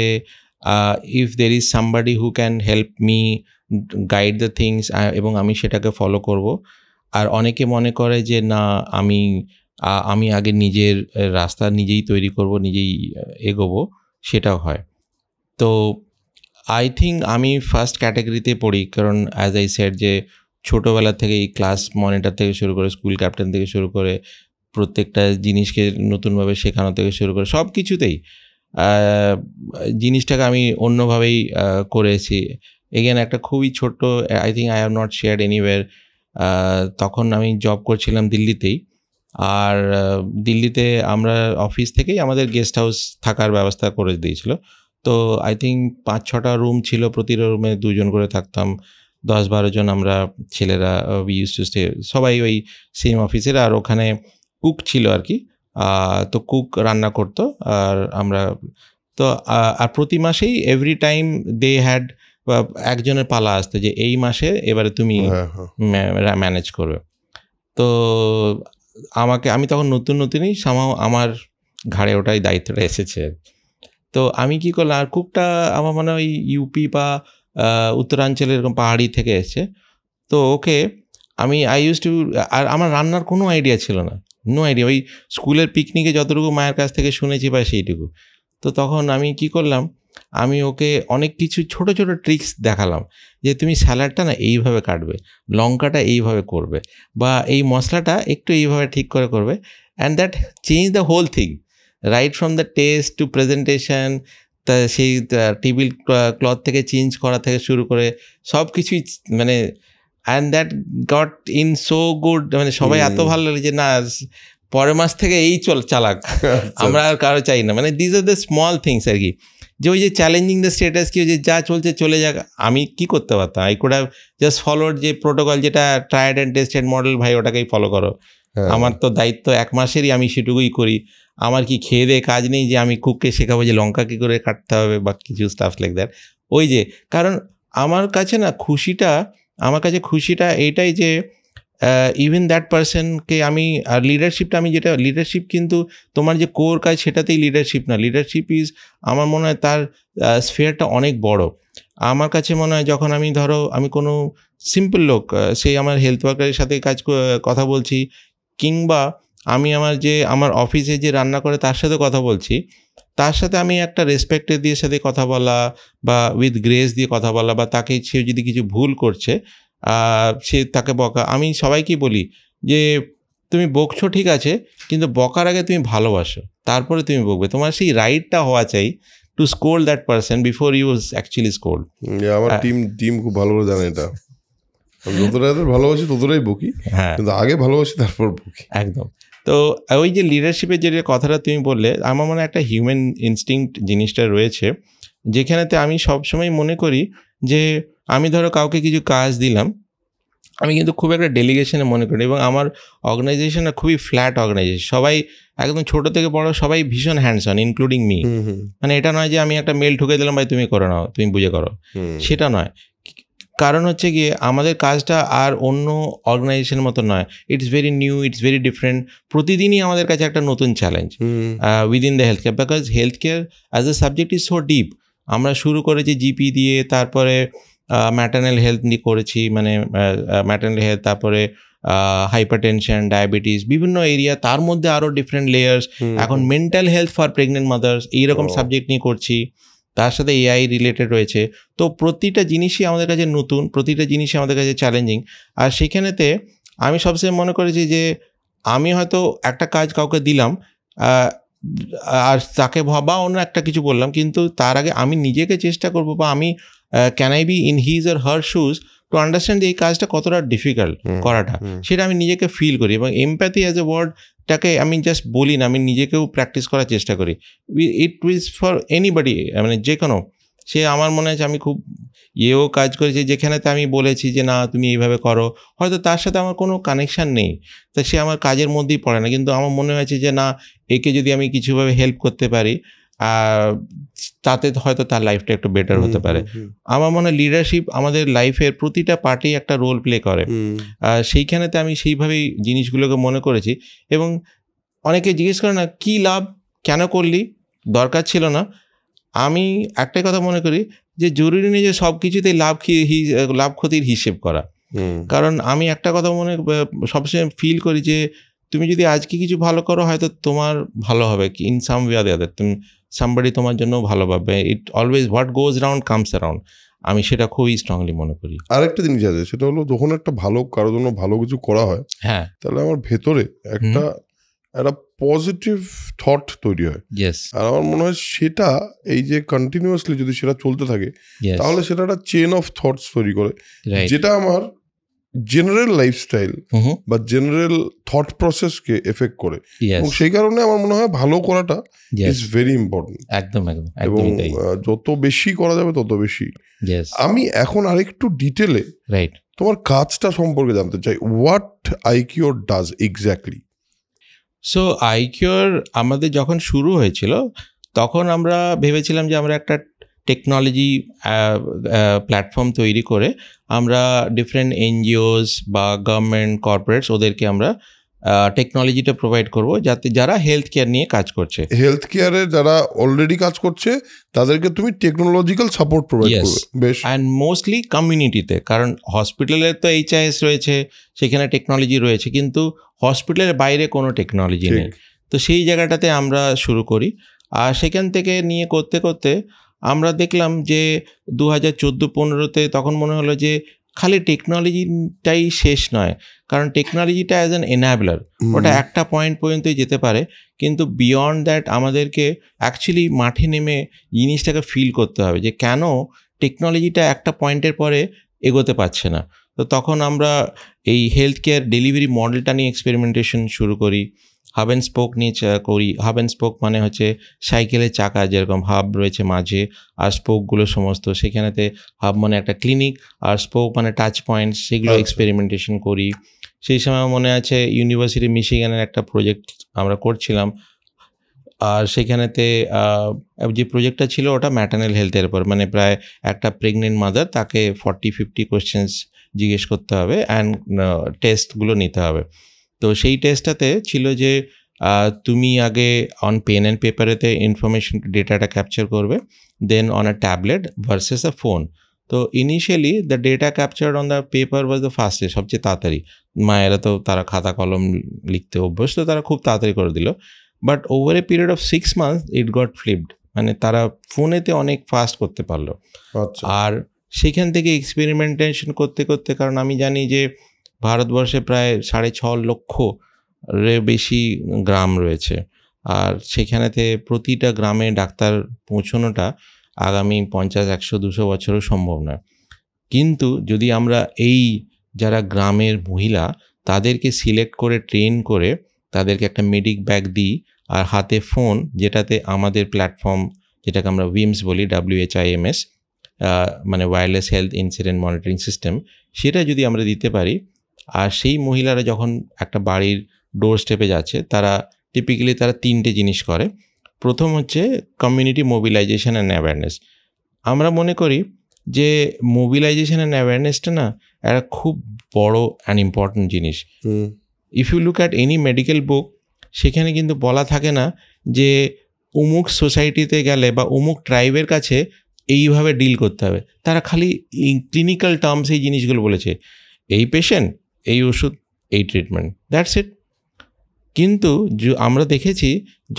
if there is somebody who can help me guide the things, এবং আমি সেটাকে ফলো করব। আর অনেকে মনে করে যে না, আমি আগে নিজের রাস্তা নিজেই তৈরি করব, নিজেই এগোবো, সেটাও হয়। তো আই থিঙ্ক আমি ফার্স্ট ক্যাটাগরিতে পড়ি, কারণ অ্যাজ আই সেড যে ছোটোবেলা থেকে এই ক্লাস মনিটর থেকে শুরু করে, স্কুল ক্যাপ্টেন থেকে শুরু করে, প্রত্যেকটা জিনিসকে নতুনভাবে শেখানো থেকে শুরু করে সব কিছুতেই জিনিসটাকে আমি অন্যভাবেই করেছি। এগেন একটা খুবই ছোট্ট, I think I have not shared anywhere, তখন আমি জব করছিলাম দিল্লিতেই। আর দিল্লিতে আমরা অফিস থেকেই আমাদের গেস্ট হাউস থাকার ব্যবস্থা করে দিয়েছিল। তো আই থিঙ্ক 5-6টা রুম ছিল, প্রতিটা রুমে 2 জন করে থাকতাম, 10-12 জন আমরা ছেলেরা, উই ইউজ টু স্টে, সবাই ওই সেম অফিসের। আর ওখানে কুক ছিল আর কি, তো কুক রান্না করতো, আর আমরা তো আর প্রতি মাসেই এভরি টাইম দে হ্যাড একজনের পালা আসতো যে এই মাসে এবারে তুমি ম্যানেজ করবে। তো আমি তখন নতুনই আমার ঘাড়ে ওটাই দায়িত্বটা এসেছে। তো আমি কী করলাম, আর কুকটা আমার মনে হয় ইউপি বা উত্তরাঞ্চলের এরকম পাহাড়ি থেকে এসছে। তো ওকে আই ইউজ টু, আর আমার রান্নার কোনো আইডিয়া ছিল না, নো আইডিয়া, ওই স্কুলের পিকনিকে যতটুকু মায়ের কাছ থেকে শুনেছি বা সেইটুকু। তো তখন আমি কি করলাম, আমি ওকে অনেক কিছু ছোট ছোট ট্রিক্স দেখালাম যে তুমি স্যালাডটা না এইভাবে কাটবে, লঙ্কাটা এইভাবে করবে, বা এই মশলাটা একটু এইভাবে ঠিক করে করবে, and that change the whole thing, right from the test to presentation. তা সেই টেবিল ক্লথ থেকে চেঞ্জ করা থেকে শুরু করে সব কিছুই, মানে and that got in so good, মানে সবাই এত ভালো লাগে যে না পরের মাস থেকে এই চালাক, আমরা আর কারো চাই না। মানে these are the small things আর কি। যে ওই যে চ্যালেঞ্জিং দ্য স্ট্যাটাস কি, যে যা চলছে চলে যাক, আমি কি করতে পারতাম? I could have just followed যে প্রোটোকল, যেটা ট্রায়েড অ্যান্ড টেস্টেড মডেল, ভাই ওটাকেই ফলো করো। আমার তো দায়িত্ব 1 মাসেরই, আমি সেটুকুই করি। আমার কি খেয়ে দিয়ে কাজ নেই যে আমি কুককে শেখাবো যে লঙ্কা কী করে কাটতে হবে বা কিছু স্টাফ লাইক দ্যাট। ওই যে, কারণ আমার কাছে খুশিটা এইটাই যে ইভেন দ্যাট পার্সনকে আমি, আর লিডারশিপটা, আমি যেটা লিডারশিপ, কিন্তু তোমার যে কোর কাজ সেটাতেই লিডারশিপ না। লিডারশিপ ইজ, আমার মনে হয় তার স্ফিয়ারটা অনেক বড়। আমার কাছে মনে হয় যখন আমি, ধরো আমি কোনো সিম্পল লোক, সেই আমার হেলথ ওয়ার্কারের সাথে কথা বলছি, কিংবা আমি আমার অফিসে যে রান্না করে তার সাথে কথা বলছি, তার সাথে আমি একটা রেসপেক্টের দিয়ে সাথে কথা বলা, বা উইথ গ্রেস দিয়ে কথা বলা, বা তাকে সে যদি কিছু ভুল করছে সে তাকে বকা। আমি সবাইকেই বলি যে তুমি বকছো ঠিক আছে, কিন্তু বকার আগে তুমি ভালোবাসো, তারপরে তুমি বকবে। তোমার সেই রাইটটা হওয়া চাই to scold that person before you actually scold.
আমার টিম খুব ভালো করে জানে এটা। যতটা ভালোবাসি ততটাই বকি, কিন্তু আগে ভালোবাসি তারপর বকি।
একদম। তো ওই যে লিডারশিপের যে কথাটা তুমি বললে, আমার মনে হয় একটা হিউম্যান ইনস্টিংক্ট জিনিসটা রয়েছে, যেখানেতে আমি সবসময় মনে করি যে আমি ধরো কাউকে কিছু কাজ দিলাম, আমি কিন্তু খুব একটা ডেলিগেশনে মনে করি। এবং আমার অর্গানাইজেশনটা খুবই ফ্ল্যাট অর্গানাইজেশন, সবাই একদম ছোট থেকে বড় সবাই ভীষণ হ্যান্ডস অন, ইনক্লুডিং মি। মানে এটা নয় যে আমি একটা মেল ঠুকে দিলাম, ভাই তুমি করে নাও, তুমি বুঝে করো, সেটা নয়। কারণ হচ্ছে গিয়ে আমাদের কাজটা আর অন্য অর্গানাইজেশনের মতো নয়। It's very new, it's very different. প্রতিদিনই আমাদের কাছে একটা নতুন challenge within the health care, because health care as a subject is so deep. আমরা শুরু করেছি জিপি দিয়ে, তারপরে ম্যাটার্নাল হেলথ নিয়ে করেছি, মানে ম্যাটার্নাল হেলথ, তারপরে হাইপারটেনশন, ডায়াবেটিস, বিভিন্ন এরিয়া, তার মধ্যে আরও ডিফারেন্ট লেয়ার্স। এখন mental health for pregnant mother's, এইরকম সাবজেক্ট নিয়ে করছি। তার সাথে এআই রিলেটেড রয়েছে। তো প্রতিটা জিনিসই আমাদের কাছে নতুন, প্রতিটা জিনিসই আমাদের কাছে চ্যালেঞ্জিং। আর সেখানেতে আমি সবসময় মনে করেছি যে আমি হয়তো একটা কাজ কাউকে দিলাম, আর তাকে বা অন্য একটা কিছু বললাম, কিন্তু তার আগে আমি নিজেকে চেষ্টা করবো, বা আমি can I be in his or her shoes to understand এই কাজটা কতটা ডিফিকাল্ট করাটা, সেটা আমি নিজেকে ফিল করি। এবং এমপ্যাথি অ্যাজ এ ওয়ার্ডটাকে আমি জাস্ট বলি না, আমি নিজেকেও প্র্যাকটিস করার চেষ্টা করি। ইট উইজ ফর এনিবডি, মানে যে কোনো, সে আমার মনে আছে আমি খুব কাজ করেছি যেখানেতে আমি বলেছি যে না তুমি এইভাবে করো, হয়তো তার সাথে আমার কোনো কানেকশান নেই, তা সে আমার কাজের মধ্যেই পড়ে না, কিন্তু আমার মনে হয়েছে যে না একে যদি আমি কিছুভাবে হেল্প করতে পারি, তাতে হয়তো তার লাইফটা একটু বেটার হতে পারে। আমার মনে হয় লিডারশিপ আমাদের লাইফের প্রতিটা পার্টেই একটা রোল প্লে করে। সেইখানেতে আমি সেইভাবেই জিনিসগুলোকে মনে করেছি। এবং অনেকে জিজ্ঞেস করে না কী লাভ, কেন করলি, দরকার ছিল না। আমি একটাই কথা মনে করি যে জরুরি নেই যে সব কিছুতেই লাভ ক্ষতির হিসেব করা। কারণ আমি একটা কথা সবসময় ফিল করি যে তুমি যদি আজকে কিছু ভালো করো, হয়তো তোমার ভালো হবে কি in some way or the other, তুমি সামবডি তোমার জন্য ভালো পাবে। ইট always what goes round comes around, আমি সেটা খুবই স্ট্রংলি মনে করি।
আরেকটা জিনিস আছে, সেটা হলো যখন একটা ভালো কারোর জন্য ভালো কিছু করা হয়,
হ্যাঁ,
তাহলে আমার ভেতরে একটা পজিটিভ থট তৈরি হয়। আর আমার মনে হয় সেটা এই যে কন্টিনিউয়াসলি যদি সেটা চলতে থাকে, তাহলে সেটা একটা চেন অফ থটস তৈরি করে, যেটা আমার জেনারেল লাইফস্টাইল বা জেনারেল থট প্রসেসকে এফেক্ট করে। এবং সেই কারণে আমার মনে হয় ভালো করাটা ইজ ভেরি ইম্পর্টেন্ট।
একদম।
এবং যত বেশি করা যাবে তত বেশি। আমি এখন আরেকটু ডিটেলে তোমার কাজটা সম্পর্কে জানতে চাই। What iKure does exactly?
So iKure আমাদের যখন শুরু হয়েছিল, তখন আমরা ভেবেছিলাম যে আমরা একটা টেকনোলজি প্ল্যাটফর্ম তৈরি করে আমরা ডিফারেন্ট এনজিওস বা গভর্নমেন্ট কর্পোরেটস, ওদেরকে আমরা টেকনোলজিটা প্রোভাইড করব, যাতে যারা হেলথ কেয়ার নিয়ে কাজ করছে,
হেলথ কেয়ারে যারা অলরেডি কাজ করছে, তাদেরকে তুমি টেকনোলজিক্যাল সাপোর্ট প্রোভাইড করবে। বেশ।
অ্যান্ড মোস্টলি কমিউনিটিতে, কারণ হসপিটালের তো HIS রয়েছে, সেখানে টেকনোলজি রয়েছে, কিন্তু হসপিটালের বাইরে কোনো টেকনোলজি নেই। তো সেই জায়গাটাতে আমরা শুরু করি। আর সেখান থেকে নিয়ে করতে করতে আমরা দেখলাম যে 2014-15-তে তখন মনে হলো যে খালি টেকনোলজিটাই শেষ নয়, কারণ টেকনোলজিটা অ্যাজ অ্যান এনাবলার, ওটা একটা পয়েন্ট পর্যন্তই যেতে পারে, কিন্তু বিয়ন্ড দ্যাট আমাদেরকে অ্যাকচুয়ালি মাঠে নেমে জিনিসটাকে ফিল করতে হবে যে কেন টেকনোলজিটা একটা পয়েন্টের পরে এগোতে পারছে না। তো তখন আমরা এই হেলথ কেয়ার ডেলিভারি মডেলটা নিয়ে এক্সপেরিমেন্টেশন শুরু করি। হাব অ্যান্ড স্পোক নিয়ে করি। হাব অ্যান্ড স্পোক মানে হচ্ছে সাইকেলের চাকা, যেরকম হাব রয়েছে মাঝে আর স্পোকগুলো সমস্ত, সেখানেতে হাব মানে একটা ক্লিনিক আর স্পোক মানে টাচ পয়েন্টস, সেগুলো এক্সপেরিমেন্টেশন করি। সেই সময় মনে আছে ইউনিভার্সিটি মিশিগানের একটা প্রজেক্ট আমরা করছিলাম, আর সেখানেতে যে প্রজেক্টটা ছিল ওটা ম্যাটার্নাল হেলথের উপর, মানে প্রায় একটা প্রেগনেন্ট মাদার, তাকে 40-50 কোয়েশ্চেন্স জিজ্ঞেস করতে হবে অ্যান্ড টেস্টগুলো নিতে হবে। তো সেই টেস্টটাতে ছিল যে তুমি আগে অন পেন অ্যান্ড পেপারেতে ইনফরমেশন ডেটাটা ক্যাপচার করবে, then on a tablet versus a phone. তো initially the data captured on the paper was the fastest, সবচেয়ে তাড়াতাড়ি। মায়েরা তো তারা খাতা কলম লিখতে অভ্যস্ত, তারা খুব তাড়াতাড়ি করে দিল। But over a period of 6 months it got flipped, মানে তারা ফোনেতে অনেক ফাস্ট করতে পারলো। আর সেখান থেকে এক্সপেরিমেন্টেশন করতে করতে, কারণ আমি জানি যে ভারতবর্ষে প্রায় 6.5 লক্ষের বেশি গ্রাম রয়েছে, আর সেখানেতে প্রতিটা গ্রামে ডাক্তার পৌঁছানোটা আগামী 50, 100, 200 বছরও সম্ভব নয়। কিন্তু যদি আমরা এই যারা গ্রামের মহিলা তাদেরকে সিলেক্ট করে ট্রেন করে তাদেরকে একটা মেডিক ব্যাগ দিই আর হাতে ফোন, যেটাতে আমাদের প্ল্যাটফর্ম, যেটাকে আমরা উইমস বলি, WHIMS, মানে wireless health incident monitoring system, সেটা যদি আমরা দিতে পারি, আর সেই মহিলারা যখন একটা বাড়ির ডোর স্টেপে যাচ্ছে, তারা টিপিক্যালি তারা 3টে জিনিস করে। প্রথম হচ্ছে কমিউনিটি মোবিলাইজেশন অ্যান্ড অ্যাওয়ারনেস। আমরা মনে করি যে মোবিলাইজেশন অ্যান্ড অ্যাওয়ারনেসটা না একটা খুব বড় অ্যান্ড ইম্পর্ট্যান্ট জিনিস। If you look at any medical book, সেখানে কিন্তু বলা থাকে না যে অমুক সোসাইটিতে গেলে বা অমুক ট্রাইবের কাছে এইভাবে ডিল করতে হবে। তারা খালি ক্লিনিক্যাল টার্মস এই জিনিসগুলো বলেছে, এই পেশেন্ট, এই ওষুধ, এই ট্রিটমেন্ট, দ্যাটস ইট। কিন্তু আমরা দেখেছি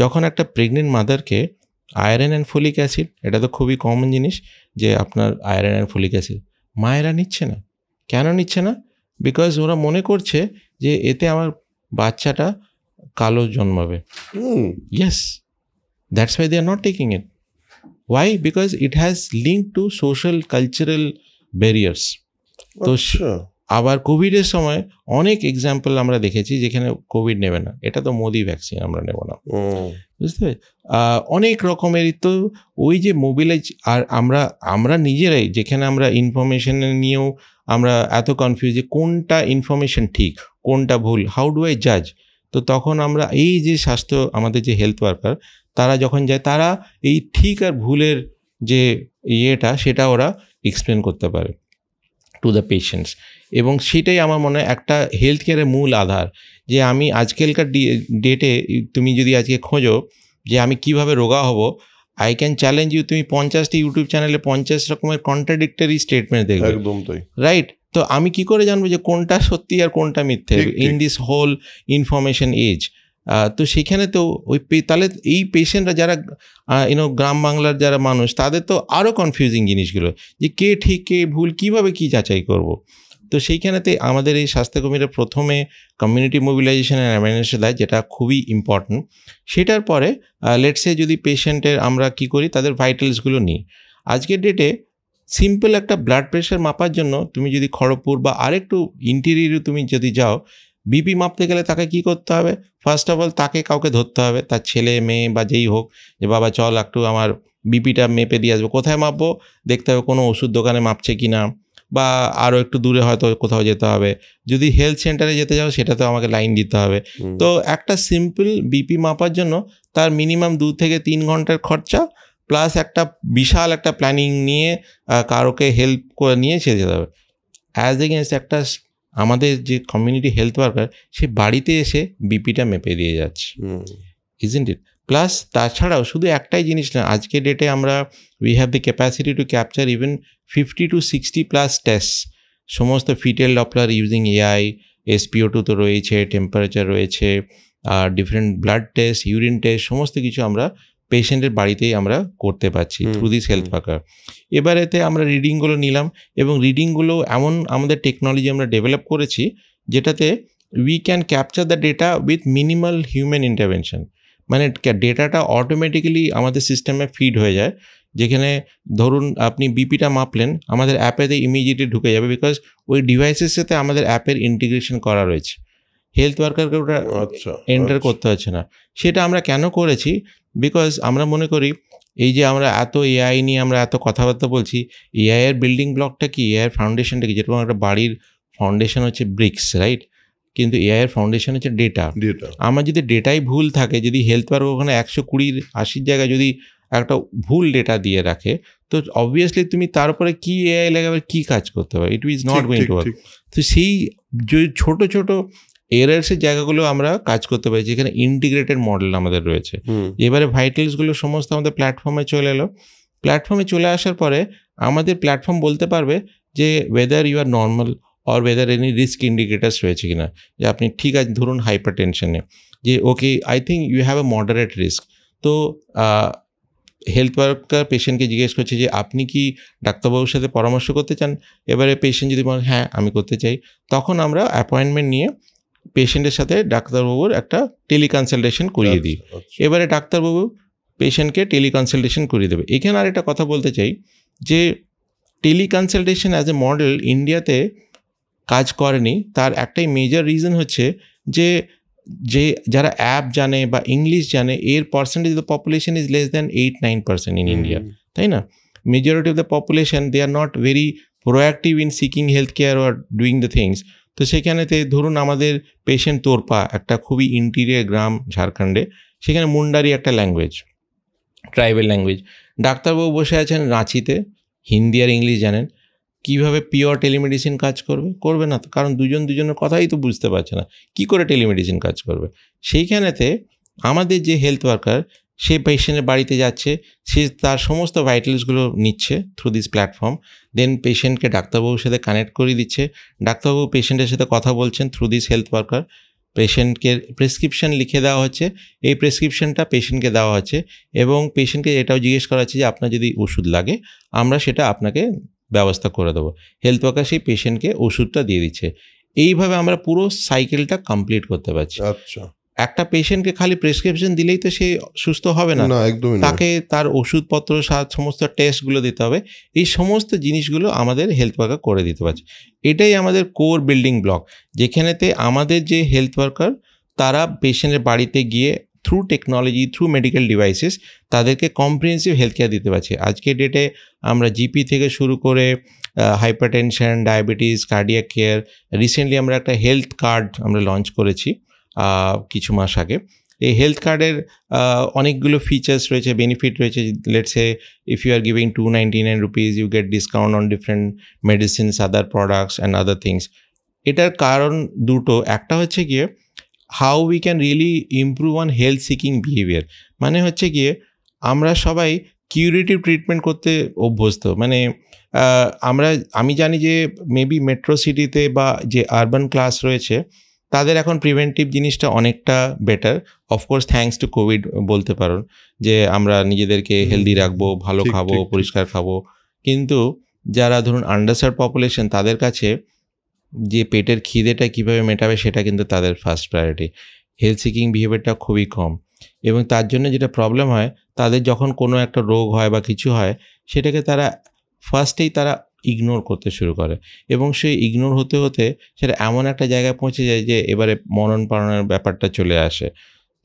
যখন একটা প্রেগনেন্ট মাদারকে আয়রন অ্যান্ড ফলিক অ্যাসিড, এটা তো খুবই কমন জিনিস যে আপনার আয়রন অ্যান্ড ফলিক অ্যাসিড, মায়েরা নিচ্ছে না। কেন নিচ্ছে না? বিকজ ওরা মনে করছে যে এতে আমার বাচ্চাটা কালো জন্মাবে। Yes, that's why they are not taking it. Why? Because it has link to social cultural barriers. তো আবার কোভিডের সময় অনেক এক্সাম্পল আমরা দেখেছি যেখানে কোভিড নেবে না, এটা তো মোদি ভ্যাকসিন, আমরা নেব না, বুঝতে? অনেক রকমেরই তো ওই যে মোবিলাইজ, আর আমরা নিজেরাই যেখানে আমরা ইনফরমেশন নিয়েও আমরা এত কনফিউজ যে কোনটা ইনফরমেশন ঠিক কোনটা ভুল, হাউ ডু আই জাজ? তো তখন আমরা এই যে স্বাস্থ্য আমাদের যে হেলথ ওয়ার্কার, তারা যখন যায়, তারা এই ঠিক আর ভুলের যে ইয়েটা সেটা ওরা এক্সপ্লেন করতে পারে টু দ্য পেশেন্টস। এবং সেটাই আমার মনে হয় একটা হেলথ কেয়ারের মূল আধার। যে আমি আজকালকার ডেটে তুমি যদি আজকে খোঁজো যে আমি কিভাবে রোগা হব, আই ক্যান চ্যালেঞ্জ ইউ, তুমি 50টি ইউটিউব চ্যানেলে 50 রকমের কন্ট্রাডিক্টরি স্টেটমেন্ট দেখবে,
একদম তাই,
রাইট? তো আমি কি করে জানবো যে কোনটা সত্যি আর কোনটা মিথ্যে in this whole information age? তো সেখানে তো ওই তাহলে এই পেশেন্টরা যারা গ্রাম বাংলার যারা মানুষ, তাদের তো আরও কনফিউজিং জিনিসগুলো, যে কে ঠিক কে ভুল, কিভাবে কি যাচাই করব? তো সেইখানেতে আমাদের এই স্বাস্থ্যকর্মীরা প্রথমে কমিউনিটি মোবিলাইজেশন অ্যান্ড অ্যাওয়ারনেস দেয়, যেটা খুবই ইম্পর্ট্যান্ট। সেটার পরে লেটসে যদি পেশেন্টের আমরা কি করি, তাদের ভাইটালসগুলো নিই। আজকের ডেটে সিম্পল একটা ব্লাড প্রেশার মাপার জন্য তুমি যদি খড়গপুর বা আরেকটু ইন্টেরিয়রে তুমি যদি যাও, বিপি মাপতে গেলে তাকে কি করতে হবে? ফার্স্ট অফ অল তাকে কাউকে ধরতে হবে, তার ছেলে মেয়ে বা যেই হোক, যে বাবা চল একটু আমার বিপিটা মেপে দিয়ে আসবো। কোথায় মাপবো? দেখতে হবে কোনো ওষুধ দোকানে মাপছে কি না, বা আরও একটু দূরে হয়তো কোথাও যেতে হবে। যদি হেলথ সেন্টারে যেতে যাও, সেটাতেও আমাকে লাইন দিতে হবে। তো একটা সিম্পল বিপি মাপার জন্য তার মিনিমাম 2 থেকে 3 ঘন্টার খরচা, প্লাস একটা বিশাল একটা প্ল্যানিং নিয়ে কারোকে হেল্প করে নিয়ে সে যেতে হবে। অ্যাজ এগেনস্ট একটা আমাদের যে কমিউনিটি হেলথ ওয়ার্কার, সে বাড়িতে এসে বিপিটা মেপে দিয়ে যাচ্ছে, ইজন্ট ইট? প্লাস তাছাড়াও শুধু একটাই জিনিস না, আজকে ডেটে আমরা we have the capacity to capture even 50 to 60+ test, সমস্ত ফিটেল ডপলার ইউজিং এআই, SpO2 তো রয়েছে, টেম্পারেচার রয়েছে, আর different blood test, urine test, সমস্ত কিছু আমরা পেশেন্টের বাড়িতেই আমরা করতে পারছি থ্রু দিস হেলথ ওয়ার্কার। এবার এতে আমরা রিডিংগুলো নিলাম, এবং রিডিংগুলো এমন আমাদের টেকনোলজি আমরা ডেভেলপ করেছি যেটাতে we can capture the data with minimal human intervention. মানে ডেটাটা অটোমেটিক্যালি আমাদের সিস্টেমে ফিড হয়ে যায়, যেখানে ধরুন আপনি বিপিটা মাপলেন, আমাদের অ্যাপেতে ইমিডিয়েটলি ঢুকে যাবে, বিকজ ওই ডিভাইসের সাথে আমাদের অ্যাপের ইন্টিগ্রেশন করা রয়েছে। হেলথ ওয়ার্কারকে ওটা
আচ্ছা
এন্টার করতে হচ্ছে না। সেটা আমরা কেন করেছি? বিকজ আমরা মনে করি এই যে আমরা এত এআই নিয়ে আমরা এত কথাবার্তা বলছি, এআই এর বিল্ডিং ব্লকটা কি, এআই এর ফাউন্ডেশনটা কি? যেরকম একটা বাড়ির ফাউন্ডেশন হচ্ছে ব্রিক্স, রাইট? কিন্তু এআই এর ফাউন্ডেশন হচ্ছে ডেটা। আমার যদি ডেটাই ভুল থাকে, যদি হেলথ ওয়ার্ক ওখানে 120-80 জায়গায় যদি একটা ভুল ডেটা দিয়ে রাখে, তো অবভিয়াসলি তুমি তার উপরে কি এআই লাগাবে, কি কাজ করতে হবে? It is not going to work. তো সেই যে ছোট ছোট এরার্সের জায়গাগুলো আমরা কাজ করতে পারি, যেখানে ইন্টিগ্রেটেড মডেল আমাদের রয়েছে। এবারে ভাইটালসগুলো সমস্ত আমাদের প্ল্যাটফর্মে চলে এলো। প্ল্যাটফর্মে চলে আসার পরে আমাদের প্ল্যাটফর্ম বলতে পারবে যে whether you are normal or whether any risk indicators রয়েছে কিনা। যে আপনি ঠিক আছে, ধরুন হাইপার টেনশনে, যে okay I think you have a moderate risk. তো হেলথ ওয়ার্কার পেশেন্টকে জিজ্ঞেস করছে যে আপনি কি ডাক্তারবাবুর সাথে পরামর্শ করতে চান? এবারে পেশেন্ট যদি বলে হ্যাঁ আমি করতে চাই, তখন আমরা অ্যাপয়েন্টমেন্ট নিয়ে পেশেন্টের সাথে ডাক্তারবাবুর একটা টেলিকনসালটেশন করিয়ে দিই। এবারে ডাক্তারবাবু পেশেন্টকে টেলিকনসালটেশন করিয়ে দেবে। এখানে আর একটা কথা বলতে চাই যে টেলিকনসালটেশন অ্যাজ এ মডেল ইন্ডিয়াতে কাজ করেনি। তার একটাই মেজর রিজন হচ্ছে যে যারা অ্যাপ জানে বা ইংলিশ জানে, এর percentage of the population is less than 8-9% in India, তাই না? Majority of the population they are not very proactive in seeking health care or doing the things. তো সেখানেতে ধরুন আমাদের পেশেন্ট তোরপা, একটা খুবই ইন্টিরিয়ার গ্রাম ঝাড়খণ্ডে, সেখানে মুন্ডারি একটা ল্যাঙ্গুয়েজ, ট্রাইবেল ল্যাঙ্গুয়েজ। ডাক্তারবাবু বসে আছেন রাঁচিতে, হিন্দি আর ইংলিশ জানেন, কীভাবে পিওর টেলিমেডিসিন কাজ করবে না তো, কারণ দুজনের কথাই তো বুঝতে পারছে না, কি করে টেলিমেডিসিন কাজ করবে। সেইখানেতে আমাদের যে হেলথ ওয়ার্কার, সে পেশেন্টের বাড়িতে যাচ্ছে, সে তার সমস্ত ভাইটালসগুলো নিচ্ছে থ্রু দিস প্ল্যাটফর্ম, দেন পেশেন্টকে ডাক্তারবাবুর সাথে কানেক্ট করে দিচ্ছে, ডাক্তারবাবু পেশেন্টের সাথে কথা বলছেন থ্রু দিস হেলথ ওয়ার্কার, পেশেন্টকে প্রেসক্রিপশন লিখে দেওয়া হচ্ছে, এই প্রেসক্রিপশনটা পেশেন্টকে দেওয়া হচ্ছে, এবং পেশেন্টকে এটাও জিজ্ঞেস করা হচ্ছে যে আপনার যদি ওষুধ লাগে আমরা সেটা আপনাকে ব্যবস্থা করে দেবো। হেলথ ওয়ার্কার সেই পেশেন্টকে ওষুধটা দিয়ে দিচ্ছে। এইভাবে আমরা পুরো সাইকেলটা কমপ্লিট করতে পারছি।
আচ্ছা,
একটা পেশেন্টকে খালি প্রেসক্রিপশন দিলেই তো সে সুস্থ হবে না, তাকে তার ওষুধপত্র সমস্ত টেস্টগুলো দিতে হবে। এই সমস্ত জিনিসগুলো আমাদের হেলথ ওয়ার্কার করে দিতে পারছে। এটাই আমাদের কোর বিল্ডিং ব্লক, যেখানেতে আমাদের যে হেলথ ওয়ার্কার তারা পেশেন্টের বাড়িতে গিয়ে through technology, through medical devices তাদেরকে কম্প্রিহেন্সিভ হেলথ কেয়ার দিতে পারছি। আজকের ডেটে আমরা জিপি থেকে শুরু করে hypertension, diabetes, cardiac care, recently আমরা একটা হেলথ কার্ড আমরা লঞ্চ করেছি কিছু মাস আগে। এই হেলথ কার্ডের অনেকগুলো ফিচার্স রয়েছে, বেনিফিট রয়েছে। Let's say if you are giving 299 rupees you get discount on different medicines, other products and other things. এটার কারণ দুটো, একটা হচ্ছে গিয়ে how we can really improve on health seeking behaviour. মানে হচ্ছে গিয়ে আমরা সবাই কিউরেটিভ ট্রিটমেন্ট করতে অভ্যস্ত। মানে আমি জানি যে মেবি মেট্রো সিটিতে বা যে আরবান ক্লাস রয়েছে তাদের এখন প্রিভেন্টিভ জিনিসটা অনেকটা better, of course thanks to Covid বলতে পারো, যে আমরা নিজেদেরকে হেলদি রাখবো, ভালো খাবো, পরিষ্কার খাবো। কিন্তু যারা ধরুন আন্ডারসার্ভ পপুলেশন, তাদের কাছে যে পেটের খিদেটা কীভাবে মেটাবে সেটা কিন্তু তাদের ফার্স্ট প্রায়োরিটি। হেলথ সিকিং বিহেভিয়ারটা খুবই কম, এবং তার জন্য যেটা প্রবলেম হয়, তাদের যখন কোনো একটা রোগ হয় বা কিছু হয়, সেটাকে তারা ফার্স্টেই তারা ইগনোর করতে শুরু করে, এবং সেই ইগনোর হতে হতে সেটা এমন একটা জায়গায় পৌঁছে যায় যে এবারে মরণ পালনের ব্যাপারটা চলে আসে।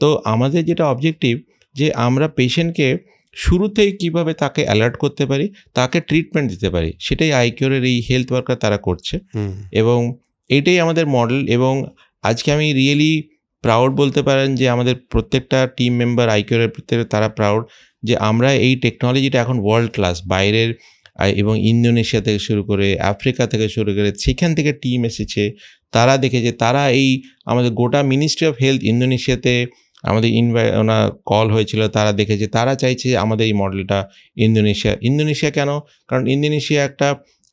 তো আমাদের যেটা অবজেক্টিভ, যে আমরা পেশেন্টকে শুরুতেই কীভাবে তাকে অ্যালার্ট করতে পারি, তাকে ট্রিটমেন্ট দিতে পারি, সেটাই আইকিউরের এই হেলথ ওয়ার্কার তারা করছে। এবং এটাই আমাদের মডেল। এবং আজকে আমি রিয়েলি প্রাউড বলতে পারেন যে আমাদের প্রত্যেকটা টিম মেম্বার আইকিউরের প্রত্যেকটা তারা প্রাউড যে আমরা এই টেকনোলজিটা এখন ওয়ার্ল্ড ক্লাস, বাইরের এবং ইন্দোনেশিয়া থেকে শুরু করে আফ্রিকা থেকে শুরু করে সেখান থেকে টিম এসেছে, তারা দেখেছে, তারা এই আমাদের গোটা মিনিস্ট্রি অফ হেলথ ইন্দোনেশিয়াতে আমাদের ওনার কল হয়েছিল, তারা দেখেছে, তারা চাইছে আমাদের এই মডেলটা ইন্দোনেশিয়া কেন? কারণ ইন্দোনেশিয়া একটা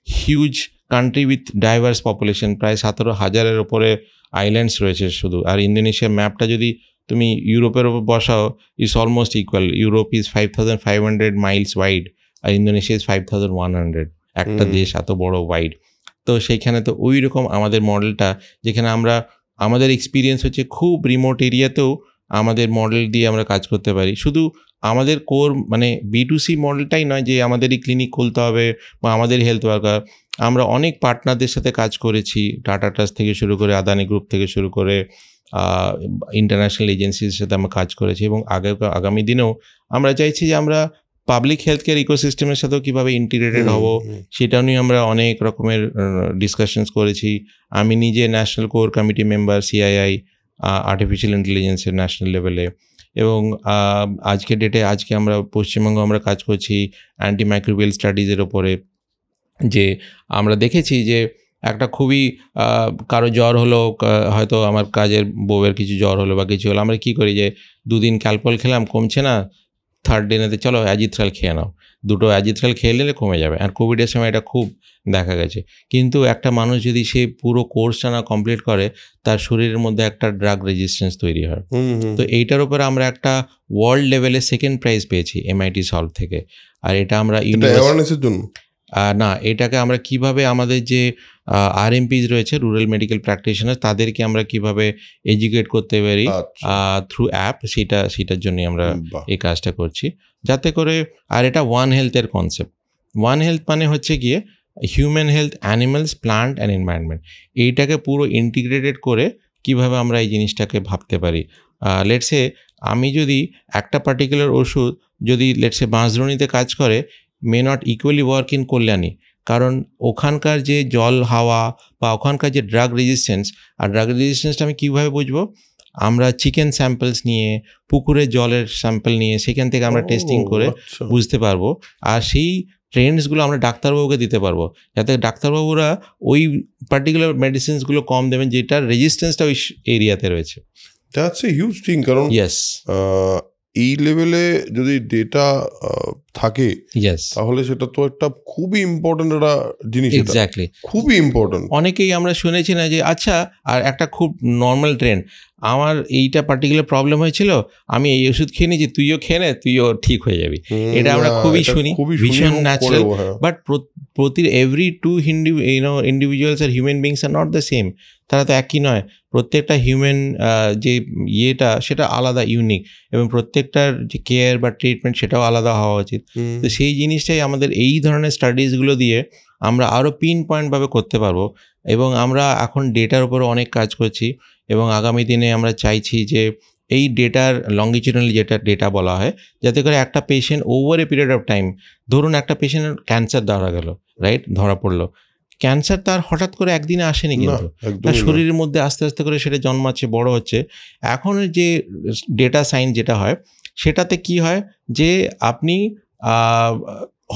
huge country with diverse population, প্রায় 17,000-এর ওপরে আইল্যান্ডস রয়েছে শুধু। আর ইন্দোনেশিয়ার ম্যাপটা যদি তুমি ইউরোপের ওপর বসাও, it's almost equal. Europe is 5,500 miles wide আর ইন্দোনেশিয়া ইজ 5,100। একটা দেশ এত বড় ওয়াইড। তো সেইখানে তো ওই রকম আমাদের মডেলটা, যেখানে আমরা আমাদের এক্সপিরিয়েন্স হচ্ছে খুব রিমোট এরিয়াতেও আমাদের মডেল দিয়ে আমরা কাজ করতে পারি। শুধু আমাদের কোর মানে B2C মডেলটাই নয় যে আমাদেরই ক্লিনিক খুলতে হবে বা আমাদের হেলথ ওয়ার্কার। আমরা অনেক পার্টনারদের সাথে কাজ করেছি, টাটা ট্রাস্ট থেকে শুরু করে আদানি গ্রুপ থেকে শুরু করে ইন্টারন্যাশনাল এজেন্সির সাথে আমরা কাজ করেছি, এবং আগামী দিনেও আমরা চাইছি যে আমরা পাবলিক হেলথ কেয়ার ইকোসিস্টেমের সাথেও কীভাবে ইন্টিগ্রেটেড হব সেটা নিয়ে আমরা অনেক রকমের ডিসকাশনস করেছি। আমি নিজে national core committee member CII artificial ইন্টেলিজেন্সের ন্যাশনাল লেভেলে, এবং আজকের ডেটে আমরা পশ্চিমবঙ্গ আমরা কাজ করছি অ্যান্টিমাইক্রোবিয়াল স্টাডিজের ওপরে। যে আমরা দেখেছি যে একটা খুবই কারো জ্বর হলো, হয়তো আমার কাজের বউয়ের কিছু জ্বর হলো বা কিছু হলো, আমরা কী করি যে 2 দিন ক্যালপল খেলাম, কমছে না, 3rd ডেতে চলো অ্যাজিথ্রাল খেয়ে নাও, 2টো অ্যাজিথ্রাল খেয়ে নিলে কমে যাবে। আর কোভিডের সময় এটা খুব দেখা গেছে। কিন্তু একটা মানুষ যদি সে পুরো কোর্সটা না কমপ্লিট করে, তার শরীরের মধ্যে একটা ড্রাগ রেজিস্ট্যান্স তৈরি হয়। তো এইটার উপরে আমরা একটা ওয়ার্ল্ড লেভেলে 2nd প্রাইজ পেয়েছি MIT সলভ থেকে। আর এটা আমরা
অ্যাওয়ারনেসের জন্য
না, এটাকে আমরা কিভাবে আমাদের যে RMPs রয়েছে, রুরাল মেডিকেল প্র্যাকটিশনার, তাদেরকে আমরা কিভাবে এডুকেট করতে পারি থ্রু অ্যাপ, সেটার জন্যই আমরা এই কাজটা করছি, যাতে করে। আর এটা ওয়ান হেলথের কনসেপ্ট। ওয়ান হেলথ মানে হচ্ছে গিয়ে human health, animals, plant and environment, এইটাকে পুরো ইন্টিগ্রেটেড করে কিভাবে আমরা এই জিনিসটাকে ভাবতে পারি। লেটসে আমি যদি একটা পার্টিকুলার ওষুধ যদি লেটসে বাঁশদ্রোণীতে কাজ করে, may not equally work in Kalyani, কারণ ওখানকার যে জল হাওয়া বা ওখানকার যে ড্রাগ রেজিস্ট্যান্স, আর ড্রাগ রেজিস্ট্যান্সটা আমি কীভাবে বুঝবো? আমরা চিকেন স্যাম্পলস নিয়ে, পুকুরের জলের স্যাম্পল নিয়ে, সেখান থেকে আমরা টেস্টিং করে বুঝতে পারবো। আর সেই ট্রেন্ডসগুলো আমরা ডাক্তারবাবুকে দিতে পারবো, যাতে ডাক্তারবাবুরা ওই পার্টিকুলার মেডিসিনসগুলো কম দেবেন যেটার রেজিস্ট্যান্সটা ওই এরিয়াতে রয়েছে।
দ্যাটস এ হিউজ থিং, কারণ এই লেভেলে যদি ডেটা থাকে তাহলে সেটা তো একটা খুবই ইম্পর্টেন্ট একটা জিনিস।
এক্স্যাক্টলি,
খুবই ইম্পর্টেন্ট।
অনেকেই আমরা শুনেছি না যে আচ্ছা, আর একটা খুব নর্মাল ট্রেন্ড, আমার এইটা পার্টিকুলার প্রবলেম হয়েছিল, আমি এই ওষুধ খেয়ে নিয়েছি, তুইও খেয়ে নে, তুইও ঠিক হয়ে যাবি। এটা আমরা খুবই শুনি, ভীষণ ন্যাচারাল। বাট এভরি 2 ইন্ডিভিজুয়ালস আর human beings are not the same. তারা তো একই নয়। প্রত্যেকটা হিউম্যান যে ইয়েটা সেটা আলাদা, ইউনিক, এবং প্রত্যেকটার যে কেয়ার বা ট্রিটমেন্ট সেটাও আলাদা হওয়া উচিত। তো সেই জিনিসটাই আমাদের এই ধরনের স্টাডিজগুলো দিয়ে আমরা আরও পিন পয়েন্টভাবে করতে পারবো। এবং আমরা এখন ডেটার উপরে অনেক কাজ করছি, এবং আগামী দিনে আমরা চাইছি যে এই ডেটার লঙ্গিটিউডনাল যেটা ডেটা বলা হয়, যাতে করে একটা patient over a period of time, ধরুন একটা পেশেন্টের ক্যান্সার ধরা গেল, ধরা পড়লো, ক্যান্সার তার হঠাৎ করে একদিনে আসেনি, কিন্তু তার শরীরের মধ্যে আস্তে আস্তে করে সেটা জন্মাচ্ছে, বড় হচ্ছে। এখন যে ডেটা সায়েন্স যেটা হয়, সেটাতে কি হয় যে আপনি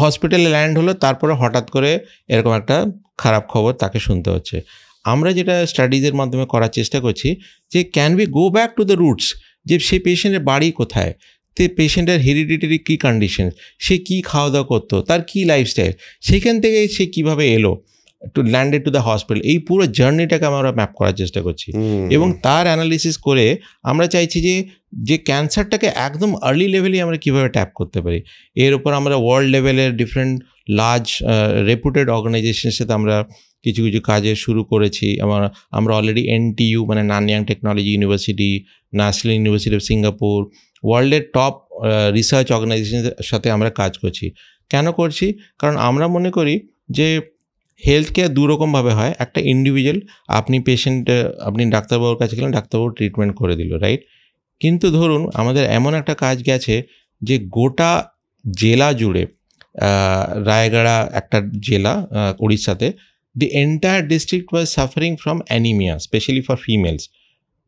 হসপিটালে ল্যান্ড হলো, তারপরে হঠাৎ করে এরকম একটা খারাপ খবর তাকে শুনতে হচ্ছে। আমরা যেটা স্টাডিজের মাধ্যমে করার চেষ্টা করছি যে can we go back to the roots, যে সেই পেশেন্টের বাড়ি কোথায়, তে পেশেন্টের হেরিডিটারি কী কন্ডিশন, সে কী খাওয়া দাওয়া করতো, তার কী লাইফস্টাইল, সেখান থেকে সে কীভাবে এলো to landed to the hospital, এই পুরো জার্নিটাকে আমরা ম্যাপ করার চেষ্টা করছি। এবং তার অ্যানালিসিস করে আমরা চাইছি যে ক্যান্সারটাকে একদম আর্লি লেভেলেই আমরা কীভাবে ট্যাপ করতে পারি। এর উপর আমরা ওয়ার্ল্ড লেভেলের ডিফারেন্ট লার্জ রেপুটেড অর্গানাইজেশনের সাথে আমরা কিছু কিছু কাজে শুরু করেছি। আমরা অলরেডি NTU মানে Nanyang technology university, national university of Singapore, ওয়ার্ল্ডের টপ রিসার্চ অর্গানাইজেশনের সাথে আমরা কাজ করছি। কেন করছি? কারণ আমরা মনে করি যে হেলথ কেয়ার দুরকমভাবে হয়। একটা ইন্ডিভিজুয়াল, আপনি ডাক্তারবাবুর কাছে গেলেন, ডাক্তারবাবু ট্রিটমেন্ট করে দিল, রাইট? কিন্তু ধরুন আমাদের এমন একটা কাজ গেছে যে গোটা জেলা জুড়ে, রায়গড়া একটা জেলা উড়িষ্যাতে, the entire district was suffering from anaemia, specially for females.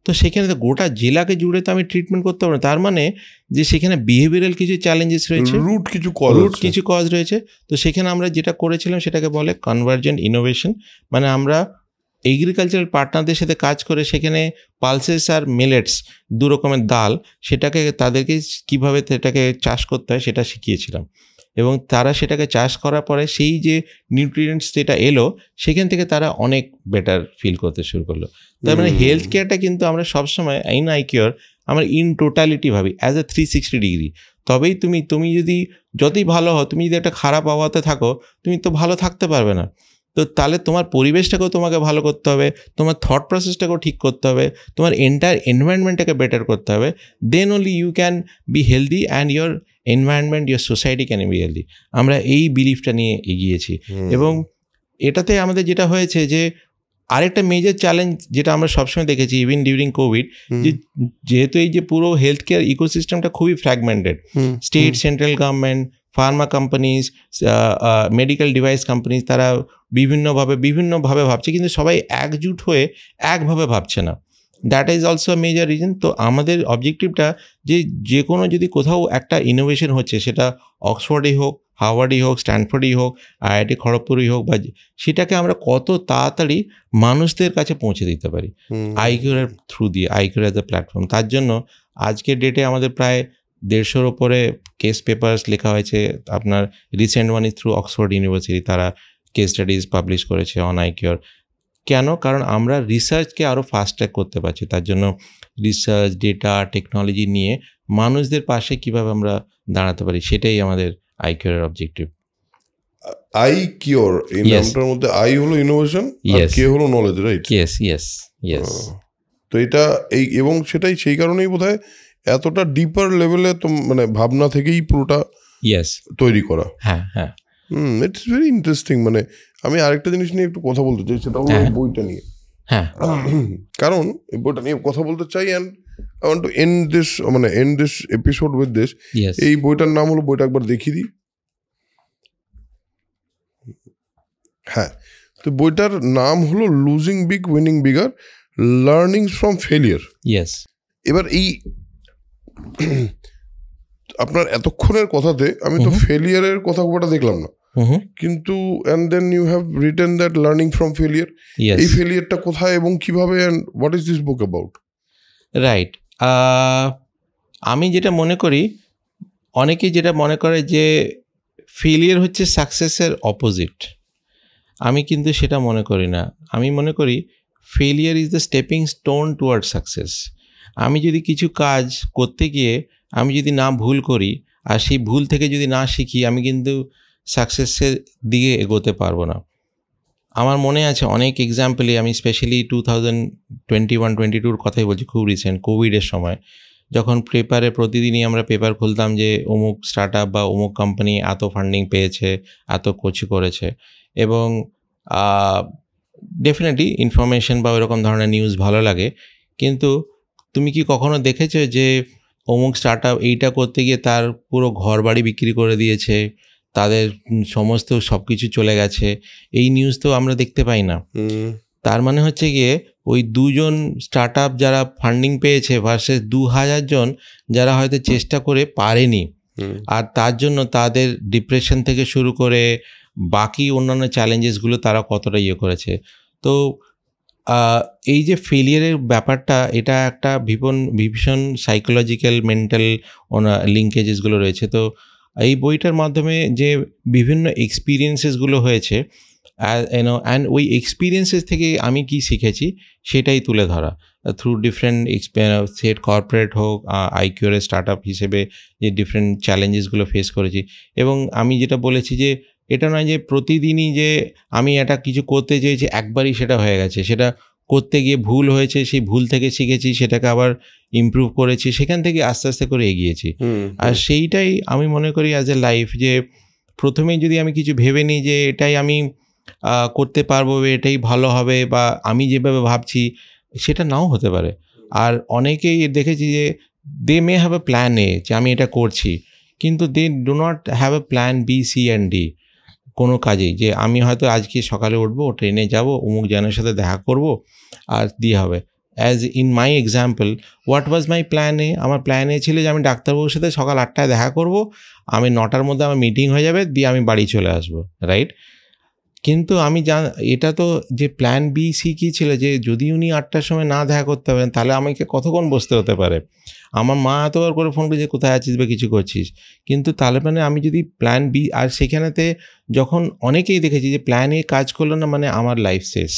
তো সেখানে তো গোটা জেলাকে জুড়ে তো আমি ট্রিটমেন্ট করতে পারবো না। তার মানে যে সেখানে বিহেভিয়ারাল কিছু চ্যালেঞ্জেস রয়েছে, রুট কিছু কজ রয়েছে। তো সেখানে আমরা যেটা করেছিলাম সেটাকে বলে কনভার্জেন্ট ইনোভেশন। মানে আমরা এগ্রিকালচারাল পার্টনারদের সাথে কাজ করে সেখানে পালসেস আর মিলেটস, 2 রকমের ডাল, সেটাকে তাদেরকে কীভাবে সেটাকে চাষ করতে হয় সেটা শিখিয়েছিলাম। এবং তারা সেটাকে চাষ করার পরে সেই যে নিউট্রিয়েন্টস যেটা এলো, সেখান থেকে তারা অনেক বেটার ফিল করতে শুরু করলো। তার মানে হেলথ কেয়ারটা কিন্তু আমরা সবসময় আইকিওর আমরা ইন টোটালিটি ভাবি, অ্যাজ এ 360 ডিগ্রি। তবেই তুমি যদি যতই ভালো হও, তুমি যদি একটা খারাপ আবহাওয়াতে থাকো, তুমি তো ভালো থাকতে পারবে না। তো তাহলে তোমার পরিবেশটাকেও তোমাকে ভালো করতে হবে, তোমার থট প্রসেসটাকেও ঠিক করতে হবে, তোমার এন্টায়ার এনভায়রনমেন্টটাকে বেটার করতে হবে, then only you can be healthy and your environment, your society can be healthy. আমরা এই বিলিফটা নিয়ে এগিয়েছি। এবং এটাতে আমাদের যেটা হয়েছে যে আরেকটা মেজর চ্যালেঞ্জ যেটা আমরা সবসময় দেখেছি ইভেন ডিউরিং কোভিড, যেহেতু এই যে পুরো হেলথ কেয়ার ইকোসিস্টেমটা খুবই fragmented, state, central government, Pharma companies, medical device companies, তারা বিভিন্নভাবে ভাবছে, কিন্তু সবাই একজুট হয়ে একভাবে ভাবছে না। That is also major reason. তো আমাদের অবজেক্টিভটা যে কোনো যদি কোথাও একটা ইনোভেশন হচ্ছে, সেটা অক্সফোর্ডেই হোক, হাওয়ার্ডই হোক, স্ট্যানফোর্ডই হোক, আইআইটি খড়গপুরই হোক, বা সেটাকে আমরা কত তাড়াতাড়ি মানুষদের কাছে পৌঁছে দিতে পারি আইকিউর থ্রু দিয়ে, আইকিউর অ্যাজ এ প্ল্যাটফর্ম। তার জন্য আজকের ডেটে আমাদের প্রায় 150-র ওপরে কেস পেপার্স লেখা হয়েছে। আপনার recent one is through Oxford university, তারা কেস স্টাডিজ পাবলিশ করেছে অন আইকিউর। কেন? কারণ আমরা রিসার্চকে আরও ফাস্ট ট্র্যাক করতে পারছি। তার জন্য রিসার্চ, ডেটা, টেকনোলজি নিয়ে মানুষদের পাশে কীভাবে আমরা দাঁড়াতে পারি, সেটাই আমাদের আইকিউর অবজেক্টিভ।
আইকিউর এই নামটার মধ্যে আই হলো ইনোভেশন আর কে হলো নলেজ, রাইট?
ইয়েস।
তো এটা এই এবং সেটাই সেই কারণেই বোধহয় এতটা ডিপার লেভেলে তো মানে ভাবনা থেকেই পুরোটা তৈরি করা।
হ্যাঁ।
It's very interesting. মানে আমি আরেকটা জিনিস নিয়ে একটু কথা বলতে চাই, সেটা হলো বইটা নিয়ে। কারণ এই বইটা নিয়ে কথা বলতে চাই, and I want to end this episode with this. এই বইটার নাম হলো, বইটা একবার দেখিয়ে দিই। হ্যাঁ, তো বইটার নাম হলো losing big winning bigger, learnings from failure. এবার এই আপনার এতক্ষণের কথাতে আমি তো ফেলিয়ারের কথা কোটা দেখলাম না, কিন্তু and then you have written that learning from failure. এই ফেলিয়ারটা কোথায় এবং কিভাবে, and what is this book about?
Right. আমি যেটা মনে করি, অনেকেই যেটা মনে করে যে ফেলিয়ার হচ্ছে সাকসেসের অপোজিট। আমি কিন্তু সেটা মনে করি না। আমি মনে করি failure is the stepping stone toward success. আমি যদি কিছু কাজ করতে গিয়ে আমি যদি না ভুল করি, আর সেই ভুল থেকে যদি না শিখি, আমি কিন্তু সাকসেসের দিকে এগোতে পারবো না। আমার মনে আছে অনেক এক্সাম্পলে, আমি স্পেশালি 2021-22 কথাই বলছি, খুব রিসেন্ট কোভিডের সময়, যখন পেপারে প্রতিদিনই আমরা পেপার খুলতাম যে অমুক স্টার্ট আপ বা অমুক কোম্পানি এত ফান্ডিং পেয়েছে, এত কিছু করেছে, এবং ডেফিনেটলি ইনফরমেশন বা ওইরকম ধরনের নিউজ ভালো লাগে, কিন্তু তুমি কি কখনো দেখেছো যে অমুক স্টার্ট আপ এইটা করতে গিয়ে তার পুরো ঘর বাড়ি বিক্রি করে দিয়েছে, তাদের সমস্ত সব কিছু চলে গেছে? এই নিউজ তো আমরা দেখতে পাই না। তার মানে হচ্ছে গিয়ে ওই 2 জন স্টার্ট আপ যারা ফান্ডিং পেয়েছে ভার্সেস 2000 জন যারা হয়তো চেষ্টা করে পারেনি, আর তার জন্য তাদের ডিপ্রেশন থেকে শুরু করে বাকি অন্যান্য চ্যালেঞ্জেসগুলো তারা কতটা করেছে। তো এই যে ফেলিয়ারের ব্যাপারটা, এটা একটা ভীষণ সাইকোলজিক্যাল, মেন্টাল লিঙ্কেজেসগুলো রয়েছে। তো এই বইটার মাধ্যমে যে বিভিন্ন এক্সপিরিয়েন্সেসগুলো হয়েছে, অ্যান্ড ওই এক্সপিরিয়েন্সেস থেকে আমি কি শিখেছি সেটাই তুলে ধরা থ্রু ডিফারেন্ট সেট, কর্পোরেট হোক, আইকিউর স্টার্ট আপ হিসেবে যে ডিফারেন্ট চ্যালেঞ্জেসগুলো ফেস করেছি। এবং আমি যেটা বলেছি যে এটা নয় যে প্রতিদিনই যে আমি এটা কিছু করতে চেয়েছি একবারই সেটা হয়ে গেছে, সেটা করতে গিয়ে ভুল হয়েছে, সেই ভুল থেকে শিখেছি, সেটাকে আবার ইমপ্রুভ করেছি, সেখান থেকে আস্তে আস্তে করে এগিয়েছি। আর সেইটাই আমি মনে করি অ্যাজ এ লাইফ, যে প্রথমেই যদি আমি কিছু ভেবে নিই যে এটাই আমি করতে পারবো, এটাই ভালো হবে, বা আমি যেভাবে ভাবছি সেটা নাও হতে পারে। আর অনেকেই দেখেছি যে দে মে হ্যাভ এ প্ল্যান এ, যে আমি এটা করছি, কিন্তু they do not have a plan B, C and D কোনো কাজেই। যে আমি হয়তো আজকে সকালে উঠবো, ট্রেনে যাব, অমুক জনের সাথে দেখা করব, আর দিয়ে হবে। As in my example, what was my plan এ? আমার প্ল্যান এ ছিল যে আমি ডাক্তারবাবুর সাথে সকাল 8টায় দেখা করব, আমি 9টার মধ্যে আমার মিটিং হয়ে যাবে, দিয়ে আমি বাড়ি চলে আসবো, রাইট? কিন্তু আমি এটা তো যে প্ল্যান বি, সি কী ছিল, যে যদি উনি 8টার সময় না দেখা করতে পারেন তাহলে আমাকে কতক্ষণ বসতে হতে পারে। আমার মা এতবার করে ফোন করে যে কোথায় আছিস বা কিছু করছিস, কিন্তু তাহলে মানে আমি যদি প্ল্যান বি, আর সেখানেতে যখন অনেকেই দেখেছি যে প্ল্যান এ কাজ করলো না মানে আমার লাইফ শেষ,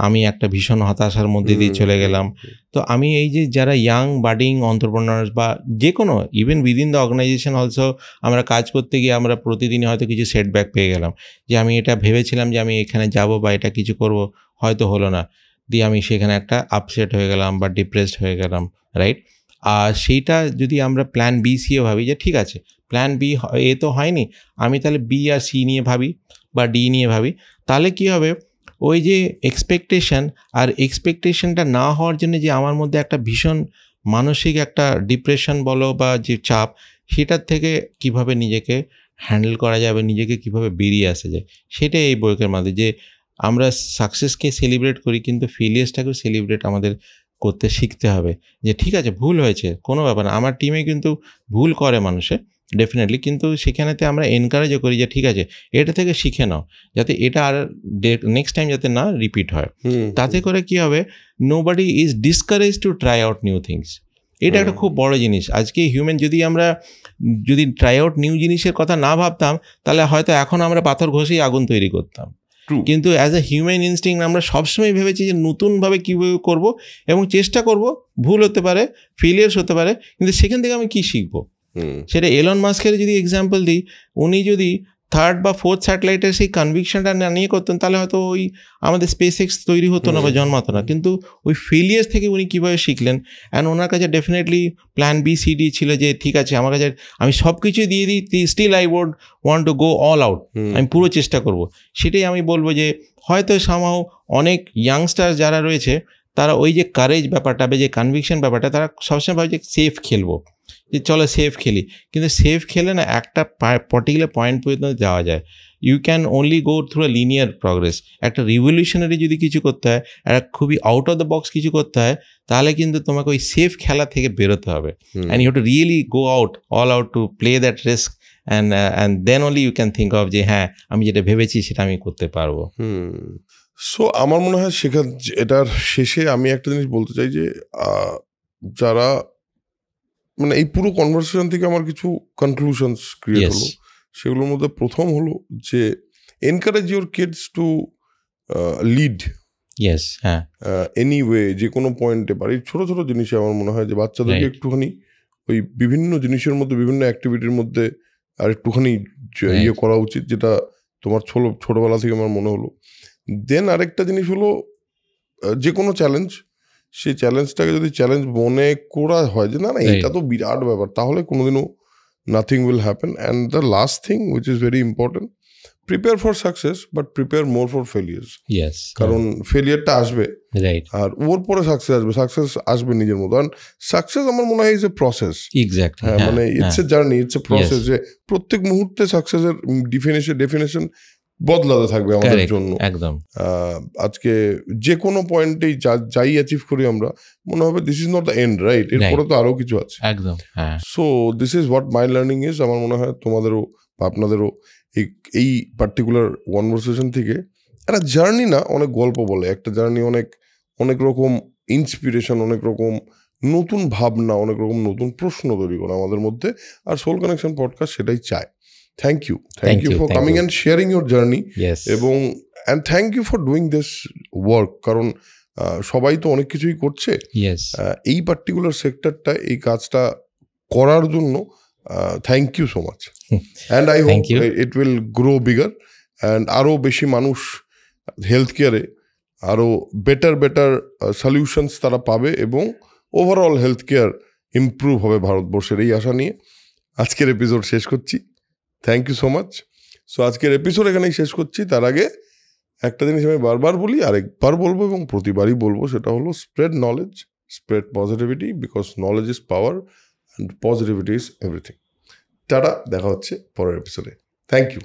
আমি একটা ভীষণ হতাশার মধ্যে দিয়ে চলে গেলাম। তো আমি এই যে যারা ইয়াং বাডিং অন্টারপ্রেনার্স বা যে কোনো even within the organization also আমরা কাজ করতে গিয়ে আমরা প্রতিদিন হয়তো কিছু সেটব্যাক পেয়ে গেলাম, যে আমি এটা ভেবেছিলাম যে আমি এখানে যাব বা এটা কিছু করব, হয়তো হলো না, দিয়ে আমি সেখানে একটা আপসেট হয়ে গেলাম বা ডিপ্রেসড হয়ে গেলাম, রাইট? আর সেইটা যদি আমরা প্ল্যান বি সিও ভাবি যে ঠিক আছে প্ল্যান বি এ তো হয়নি, আমি তাহলে বি আর সি নিয়ে ভাবি বা ডি নিয়ে ভাবি, তাহলে কী হবে, ওই যে এক্সপেকটেশনটা না হওয়ার জন্য যে আমার মধ্যে একটা ভীষণ মানসিক একটা ডিপ্রেশন বলো বা যে চাপ, সেটার থেকে কিভাবে নিজেকে হ্যান্ডেল করা যাবে, নিজেকে কিভাবে বেরিয়ে আসা যায়, সেটাই এই বইয়ের মাধ্যমে যে আমরা সাকসেসকে সেলিব্রেট করি কিন্তু ফেলিয়ার্সটাকেও সেলিব্রেট আমাদের করতে শিখতে হবে। যে ঠিক আছে ভুল হয়েছে, কোনো ব্যাপার না, আমার টিমে কিন্তু ভুল করে মানুষে ডেফিনেটলি, কিন্তু সেখানেতে আমরা এনকারেজও করি যে ঠিক আছে এটা থেকে শিখে নাও, যাতে এটা আর নেক্সট টাইম যাতে না রিপিট হয়। তাতে করে কি হবে, nobody is discourage to try out new things. এটা একটা খুব বড় জিনিস। আজকে হিউম্যান যদি ট্রাই আউট নিউ জিনিসের কথা না ভাবতাম, তাহলে হয়তো এখন আমরা পাথর ঘষেই আগুন তৈরি করতাম। কিন্তু অ্যাজ এ হিউম্যান ইনস্টিংক্ট আমরা সবসময় ভেবেছি যে নতুনভাবে কীভাবে করব এবং চেষ্টা করব, ভুল হতে পারে, ফেলিয়ার্স হতে পারে, কিন্তু সেখান থেকে আমি কী শিখবো। সেটা এলন মাস্কের যদি এক্সাম্পল দিই, উনি যদি থার্ড বা ফোর্থ স্যাটেলাইটের সেই কনভিকশনটা না নিয়ে করতেন, তাহলে হয়তো ওই আমাদের স্পেস এক্স তৈরি হতো না বা জন্মাতো না। কিন্তু ওই ফেলিয়ার্স থেকে উনি কীভাবে শিখলেন, অ্যান্ড ওনার কাছে definitely plan B C D ছিল যে ঠিক আছে আমার কাছে আমি সব কিছু দিয়ে দিই, still I would want to go all out, আমি পুরো চেষ্টা করব। সেটাই আমি বলবো যে হয়তো সামহাও অনেক ইয়াংস্টার যারা রয়েছে তারা ওই যে কারেজ ব্যাপারটা বা যে কনভিকশন ব্যাপারটা, তারা সবসময় ভাবে যে সেফ খেলবো, যে চলো সেফ খেলি, কিন্তু সেফ খেলে না একটা পার্টিকুলার পয়েন্ট পর্যন্ত যাওয়া যায়। You can only go through a linear progress. একটা রিভলিউশনারি যদি কিছু করতে হয়, একটা খুবই আউট অফ দ্য বক্স কিছু করতে হয়, তাহলে কিন্তু তোমাকে ওই সেফ খেলা থেকে বেরোতে হবে, and you have to really go out all out to play that risk, and then only you can think of যে হ্যাঁ আমি যেটা ভেবেছি সেটা আমি করতে পারবো।
সো আমার মনে হয় এটার শেষে আমি একটা জিনিস বলতে চাই যে যারা মানে এই পুরো কনভারসেশন থেকে আমার কিছু কনক্লুশনস ক্রিয়েট হলো, সেগুলোর মধ্যে প্রথম হলো যে encourage your kids to lead anyway, যে কোনো পয়েন্টে বাড়ির ছোটো ছোটো জিনিসে আমার মনে হয় যে বাচ্চাদেরকে একটুখানি ওই বিভিন্ন জিনিসের মধ্যে, বিভিন্ন অ্যাক্টিভিটির মধ্যে আর একটুখানি ইয়ে করা উচিত, যেটা তোমার ছোটোবেলা থেকে আমার মনে হলো। দেন আরেকটা জিনিস হলো যে কোনো চ্যালেঞ্জ, সেই চ্যালেঞ্জটাকে যদি চ্যালেঞ্জ মনে করা হয় যে না না এটা তো বিরাট ব্যাপার, তাহলে কোনোদিনও nothing will happen. And the last thing which is very important, prepare for success but prepare more for failures. কারণ ফেলিয়ারটা আসবে আর ওর পরে সাকসেস আসবে নিজের মতো। আর সাকসেস আমার মনে হয় ইজ এ প্রসেস, হ্যাঁ মানে it's a journey, it's a process, যে প্রত্যেক মুহূর্তে সাকসেসের ডেফিনেশন বদলাতে থাকবে আমাদের জন্য।
একদম
আজকে যে কোনো পয়েন্টেই যাই অ্যাচিভ করি আমরা, মনে হবে this is not the end, right, এরপরে তো আরো কিছু আছে।
একদম।
So this is what my learning is. আমার মনে হয় তোমাদেরও বা আপনাদেরও এই পার্টিকুলার কনভারসেশন থেকে একটা জার্নি না, অনেক গল্প বলে একটা জার্নি, অনেক রকম ইন্সপিরেশন, অনেক রকম নতুন ভাবনা, অনেক রকম নতুন প্রশ্ন তৈরি করে আমাদের মধ্যে। আর সোল কানেকশন পডকাস্ট সেটাই চায়। Thank you for coming and sharing your journey, এবং and thank you for doing this work. কারণ সবাই তো অনেক কিছুই করছে, এই পার্টিকুলার সেক্টরটা, এই কাজটা করার জন্য thank you so much. And I hope it will grow bigger, and আরও বেশি মানুষ হেলথ কেয়ারে আরও বেটার সলিউশনস তারা পাবে, এবং ওভারঅল হেলথ কেয়ার ইমপ্রুভ হবে ভারতবর্ষের, এই আশা নিয়ে আজকের এপিসোড শেষ করছি। Thank you so much. So আজকের এপিসোড এখানেই শেষ করছি। তার আগে একটা জিনিস আমি বারবার বলি, আরেকবার বলবো এবং প্রতিবারই বলবো, সেটা হলো spread knowledge, spread positivity, because knowledge is power and positivity is everything. টাটা, দেখা হচ্ছে পরের এপিসোডে। Thank you.